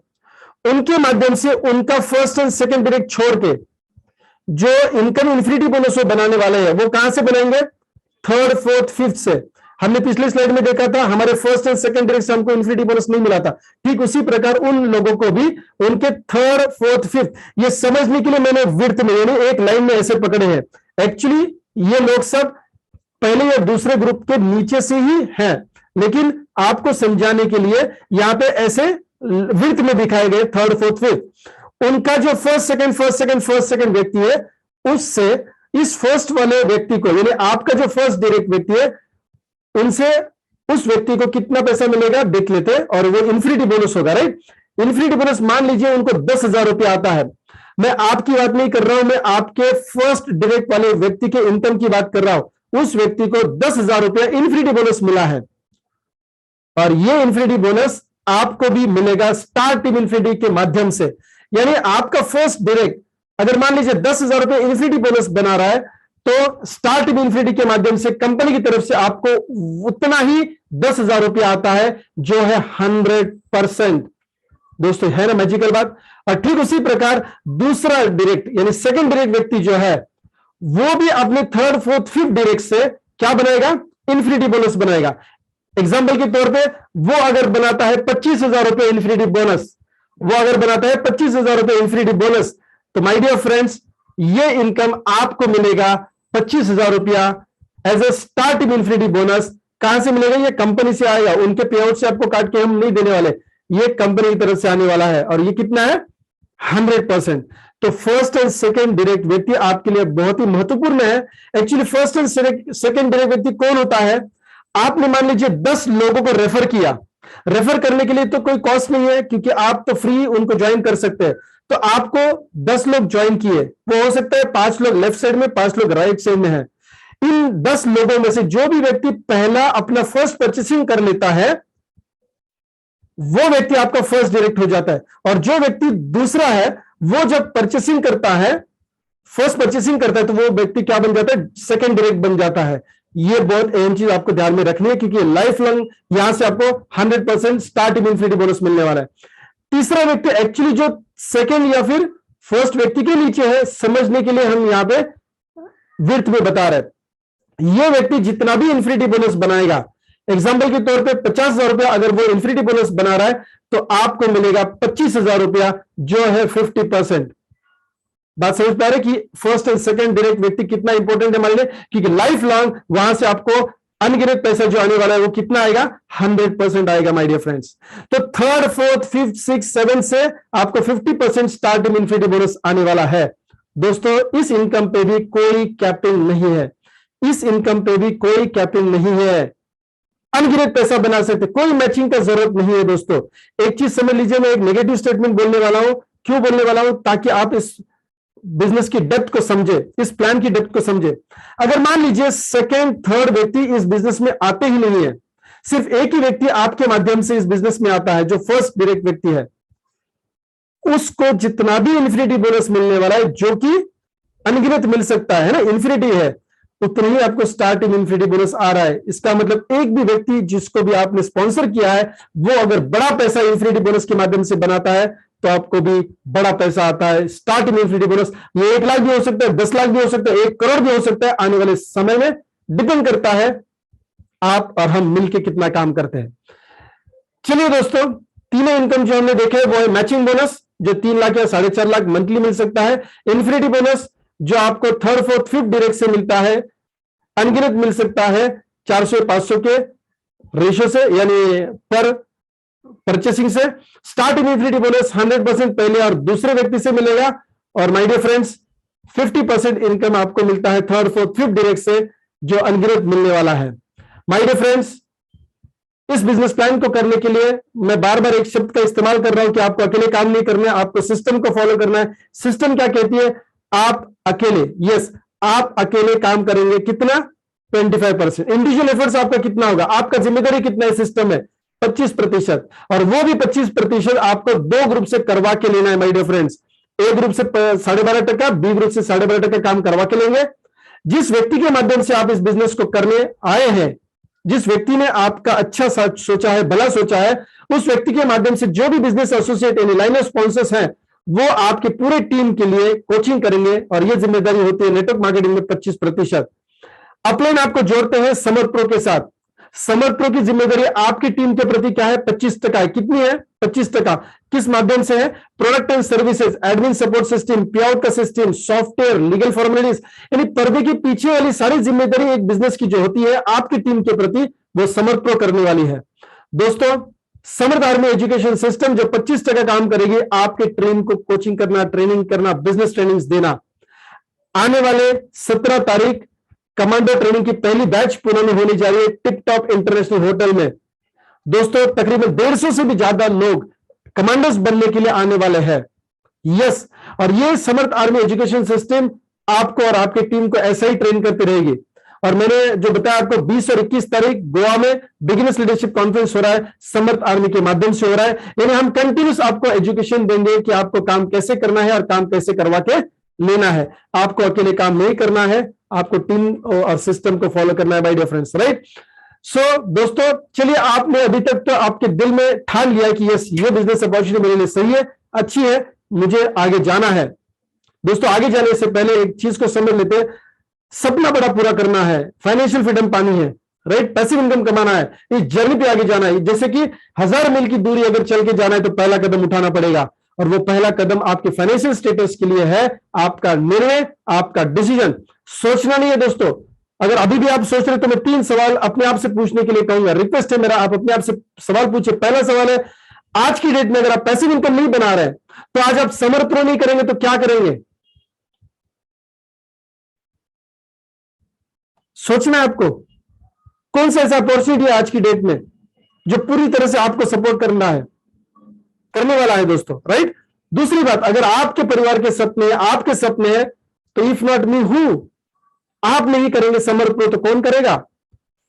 B: उनके माध्यम से उनका फर्स्ट एंड सेकंड डायरेक्ट छोड़ के जो इनकम इन्फिनिटी बोनस वो बनाने वाले हैं, वो कहां से बनाएंगे? 3rd 4th 5th से। हमने पिछले स्लाइड में देखा था, हमारे फर्स्ट एंड सेकंड डायरेक्ट से हमको इन्फिनिटी बोनस नहीं मिला था। ठीक उसी प्रकार उन लोगों को भी उनके 3rd 4th 5th, ये समझने के लिए मैंने विड्थ में यानी एक लाइन में ऐसे पकड़े हैं। एक्चुअली ये लोग सब पहले या दूसरे ग्रुप के नीचे से ही हैं, लेकिन आपको समझाने के लिए यहां पे ऐसे विड्थ में दिखाए गए 3rd 4th 5th। उनका जो फर्स्ट सेकंड व्यक्ति है, उससे इस फर्स्ट वाले व्यक्ति को, यानी आपका जो फर्स्ट डायरेक्ट व्यक्ति है, उनसे उस व्यक्ति को कितना पैसा मिलेगा देख लेते हैं, और वो इन्फिनिटी बोनस होगा, राइट। इन्फिनिटी बोनस मान लीजिए उनको 10,000 रुपया आता है। मैं आपकी बात नहीं कर रहा हूं, मैं आपके फर्स्ट डायरेक्ट वाले व्यक्ति के इनकम की बात कर रहा हूं। उस व्यक्ति को 10,000 रुपया इन्फिनिटी बोनस मिला है, और ये इन्फिनिटी बोनस आपको भी मिलेगा स्टार टीम इन्फिनिटी के माध्यम से। यानी आपका फर्स्ट डायरेक्ट अगर मान लीजिए 10,000 रुपए इन्फिनिटी बोनस बना रहा है, तो स्टार टीम इन्फिनिटी के माध्यम से कंपनी की तरफ से आपको उतना ही 10,000 रुपया आता है, जो है 100%। दोस्तों, है ना मैजिकल बात। और ठीक उसी प्रकार दूसरा डायरेक्ट यानी सेकंड डायरेक्ट व्यक्ति जो है, वो भी अपने 3rd 4th 5th डायरेक्ट से क्या बनाएगा? इन्फिनिटी बोनस बनाएगा। एग्जाम्पल के तौर पे वो अगर बनाता है 25,000 रुपए इन्फिनिटी बोनस, वो अगर बनाता है 25,000 रुपए इन्फिनिटी बोनस, तो माय डियर फ्रेंड्स, ये इनकम आपको मिलेगा 25,000 रुपया as a star team infinity bonus. कहां से मिलेगा? ये कंपनी से आएगा, उनके पे आउट से आपको काट के हम नहीं देने वाले, ये कंपनी की तरफ से आने वाला है, और ये कितना है? 100%। तो फर्स्ट एंड सेकंड डायरेक्ट व्यक्ति आपके लिए बहुत ही महत्वपूर्ण है। Actually first and second direct व्यक्ति कौन होता है? आपने मान लीजिए 10 लोगों को रेफर किया, रेफर करने के लिए तो कोई कॉस्ट नहीं है, क्योंकि आप तो फ्री उनको ज्वाइन कर सकते हैं। तो आपको 10 लोग ज्वाइन किए, वो हो सकता है 5 लोग लेफ्ट साइड में, 5 लोग राइट साइड में है। इन 10 लोगों में से जो भी व्यक्ति पहला अपना फर्स्ट परचेसिंग कर लेता है, वो व्यक्ति आपका फर्स्ट डायरेक्ट हो जाता है। और जो व्यक्ति दूसरा है, वो जब परचेसिंग करता है, फर्स्ट परचेसिंग करता है, तो वो व्यक्ति क्या बन जाता है? सेकंड डायरेक्ट बन जाता है। ये बहुत अहम चीज आपको ध्यान में रखनी है, क्योंकि लाइफ लॉन्ग यहां से आपको 100% स्टार टीम इन्फिनिटी बोनस मिलने वाला है। तीसरा व्यक्ति एक्चुअली जो सेकंड या फिर फर्स्ट व्यक्ति के नीचे है, समझने के लिए हम यहां पे विड्थ में बता रहे हैं। ये व्यक्ति जितना भी इन्फिनिटी बोनस बनाएगा, एग्जाम्पल के तौर पे 50,000 रुपया अगर वो इन्फिनिटी बोनस बना रहा है, तो आपको मिलेगा 25,000 रुपया, जो है 50%। बात समझ पा रहे कि फर्स्ट एंड सेकंड डायरेक्ट व्यक्ति कितना इंपॉर्टेंट है हमारे लिए, क्योंकि लाइफ लॉन्ग वहां से आपको अनगिनत पैसा जो आने वाला है, वो कितना आएगा? 100% आएगा माय डियर फ्रेंड्स। तो 3rd 4th 5th 6th 7th से आपको 50% स्टार टीम इन्फिनिटी बोनस आने वाला है। दोस्तों, इस इनकम पे भी कोई कैपिंग नहीं है, इस इनकम पे भी कोई कैपिंग नहीं है, अनगिनत पैसा बना सकते, कोई मैचिंग का जरूरत नहीं है। दोस्तों, एक चीज समझ लीजिए, मैं एक नेगेटिव स्टेटमेंट बोलने वाला हूं। क्यों बोलने वाला हूं? ताकि आप इस बिजनेस की डेप्थ को समझे, इस प्लान की डेप्थ को समझे। अगर मान लीजिए सेकंड थर्ड व्यक्ति इस बिजनेस में आते ही नहीं है, सिर्फ एक ही व्यक्ति आपके माध्यम से इस बिजनेस में आता है, जो फर्स्ट डायरेक्ट व्यक्ति है, उसको जितना भी इन्फिनिटी बोनस मिलने वाला है, जो कि अनगिनत मिल सकता है ना, इन्फिनिटी है, उतना ही आपको स्टार्टिंग इन्फिनिटी बोनस आ रहा है। इसका मतलब एक भी व्यक्ति जिसको भी आपने स्पॉन्सर किया है वो अगर बड़ा पैसा इन्फिनिटी बोनस के माध्यम से बनाता है तो आपको भी बड़ा पैसा आता है। स्टार्टिंग इन्फिनिटी बोनस ये 1 लाख भी हो सकता है, 10 लाख भी हो सकता है, 1 करोड़ भी हो सकता है आने वाले समय में। डिपेंड करता है आप और हम मिलकर कितना काम करते हैं। चलिए दोस्तों, तीनों इनकम जो हमने देखे वो है मैचिंग बोनस जो 3 लाख या 4.5 लाख मंथली मिल सकता है, इन्फिनिटी बोनस जो आपको थर्ड फोर्थ फिफ्थ डायरेक्ट से मिलता है, अनगिनत मिल सकता है 400-500 के रेशियो से यानी पर परचेसिंग से। स्टार्टिंग इन्फिनिटी बोनस 100% पहले और दूसरे व्यक्ति से मिलेगा। और माय डियर फ्रेंड्स 50% इनकम आपको मिलता है थर्ड फोर्थ फिफ्थ डायरेक्ट से जो अनगिनत मिलने वाला है। माय डियर फ्रेंड्स, इस बिजनेस प्लान को करने के लिए मैं बार बार एक शब्द का इस्तेमाल कर रहा हूं कि आपको अकेले काम नहीं करना है, आपको सिस्टम को फॉलो करना है। सिस्टम क्या कहती है? आप अकेले, यस आप अकेले काम करेंगे कितना? 25%। इंडिविजुअल एफर्ट्स आपका कितना होगा? आपका जिम्मेदारी कितना है सिस्टम में? 25%। और वो भी 25% आपको 2 ग्रुप से करवा के लेना है my dear friends. A group से 12.5%, बी ग्रुप से 12.5% काम करवा के लेंगे। जिस व्यक्ति के माध्यम से आप इस बिजनेस को करने आए हैं, जिस व्यक्ति ने आपका अच्छा सोचा है, भला सोचा है, उस व्यक्ति के माध्यम से जो भी बिजनेस एसोसिएट यानी लाइन स्पॉन्सर्स हैं वो आपके पूरे टीम के लिए कोचिंग करेंगे। और ये जिम्मेदारी होती है नेटवर्क मार्केटिंग में 25%। अपलाइन आपको जोड़ते हैं समर प्रो के साथ। समर प्रो की जिम्मेदारी आपकी टीम के प्रति क्या है? 25% है। कितनी है? 25%। किस माध्यम से है? Product and services, admin support system, पे आउट का सिस्टम, सॉफ्टवेयर, लीगल फॉर्मेलिटीज, यानी पर्दे के पीछे वाली सारी जिम्मेदारी एक बिजनेस की जो होती है आपकी टीम के प्रति वो समर प्रो करने वाली है। दोस्तों, समर्थ आर्मी एजुकेशन सिस्टम जो 25% काम करेगी आपके टीम को कोचिंग करना, ट्रेनिंग करना, बिजनेस ट्रेनिंग देना। आने वाले 17 तारीख कमांडो ट्रेनिंग की पहली बैच पुणे में होने जा रही है टिप टॉप इंटरनेशनल होटल में। दोस्तों, तकरीबन 150 से भी ज्यादा लोग कमांडोज बनने के लिए आने वाले हैं। यस, और ये समर्थ आर्मी एजुकेशन सिस्टम आपको और आपकी टीम को ऐसा ही ट्रेन करती रहेगी। और मैंने जो बताया आपको 20 और 21 तारीख गोवा में बिगिनर्स लीडरशिप कॉन्फ्रेंस हो रहा है, समर्थ आर्मी के माध्यम से हो रहा है। यानी हम कंटिन्यूस आपको एजुकेशन देंगे कि आपको काम कैसे करना है और काम कैसे करवा के लेना है। आपको अकेले काम नहीं करना है, आपको टीम और सिस्टम को फॉलो करना है बाय डियर फ्रेंड्स, राइट। सो दोस्तों, चलिए, आपने अभी तक तो आपके दिल में ठान लिया कि यस ये बिजनेस अपॉर्चुनिटी मेरे लिए सही है, अच्छी है, मुझे आगे जाना है। दोस्तों, आगे जाने से पहले एक चीज को समझ लेते हैं। सपना बड़ा पूरा करना है, फाइनेंशियल फ्रीडम पानी है, राइट, पैसिव इनकम कमाना है, इस जर्नी पे आगे जाना है। जैसे कि 1000 मील की दूरी अगर चल के जाना है तो पहला कदम उठाना पड़ेगा। और वो पहला कदम आपके फाइनेंशियल स्टेटस के लिए है, आपका निर्णय, आपका डिसीजन। सोचना नहीं है दोस्तों। अगर अभी भी आप सोच रहे तो मैं 3 सवाल अपने आप से पूछने के लिए कहूंगा, रिक्वेस्ट है मेरा, आप अपने आप से सवाल पूछिए। पहला सवाल है, आज की डेट में अगर आप पैसिव इनकम नहीं बना रहे तो आज आप समर प्रो नहीं करेंगे तो क्या करेंगे? सोचना है आपको, कौन सा ऐसा अपॉर्चुनिटी है आज की डेट में जो पूरी तरह से आपको सपोर्ट करना है, करने वाला है दोस्तों, राइट। दूसरी बात, अगर आपके परिवार के सपने, आपके सपने हैं तो इफ नॉट मी हु, आप नहीं करेंगे समर प्रो तो कौन करेगा?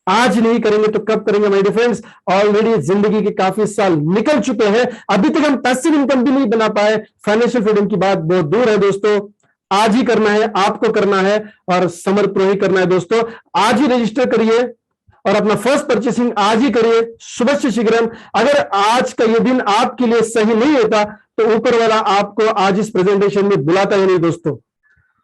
B: आज नहीं करेंगे तो कब करेंगे माय डियर फ्रेंड्स? ऑलरेडी जिंदगी के काफी साल निकल चुके हैं, अभी तक हम पैसिव इनकम भी नहीं बना पाए। फाइनेंशियल फ्रीडम की बात बहुत दूर है दोस्तों। आज ही करना है, आपको करना है और समर प्रो ही करना है दोस्तों। आज ही रजिस्टर करिए और अपना फर्स्ट परचेसिंग आज ही करिए, शुभस्य शीघ्रम। अगर आज का ये दिन आपके लिए सही नहीं होता तो ऊपर वाला आपको आज इस प्रेजेंटेशन में बुलाता ही नहीं दोस्तों।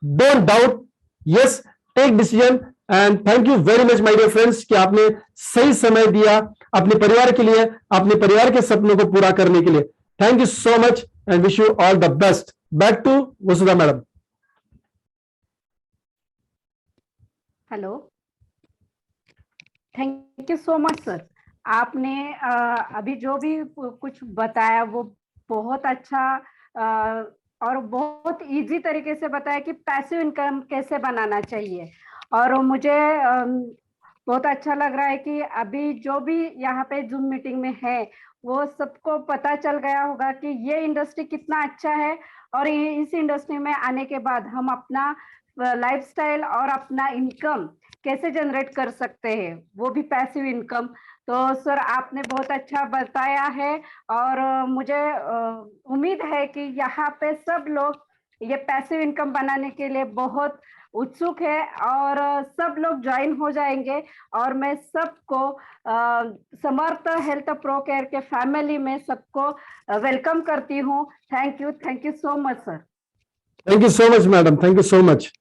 B: Don't doubt, yes, take decision. And thank you very much my dear friends कि आपने सही समय दिया अपने परिवार के लिए, अपने परिवार के सपनों को पूरा करने के लिए। Thank you so much and wish you all the best. Back to Vasudha madam.
A: Hello, thank you so much sir. आपने अभी जो भी कुछ बताया वो बहुत अच्छा और बहुत इजी तरीके से बताया कि पैसिव इनकम कैसे बनाना चाहिए। और मुझे बहुत अच्छा लग रहा है कि अभी जो भी यहाँ पे जूम मीटिंग में है वो सबको पता चल गया होगा कि ये इंडस्ट्री कितना अच्छा है और इस इंडस्ट्री में आने के बाद हम अपना लाइफस्टाइल और अपना इनकम कैसे जनरेट कर सकते हैं, वो भी पैसिव इनकम। तो सर आपने बहुत अच्छा बताया है और मुझे उम्मीद है कि यहाँ पे सब लोग ये पैसिव इनकम बनाने के लिए बहुत उत्सुक है और सब लोग ज्वाइन हो जाएंगे और मैं सबको समर्थ हेल्थ प्रो केयर के फैमिली में सबको वेलकम करती हूँ। Thank you so much sir.
B: Thank you so much madam, thank you so much.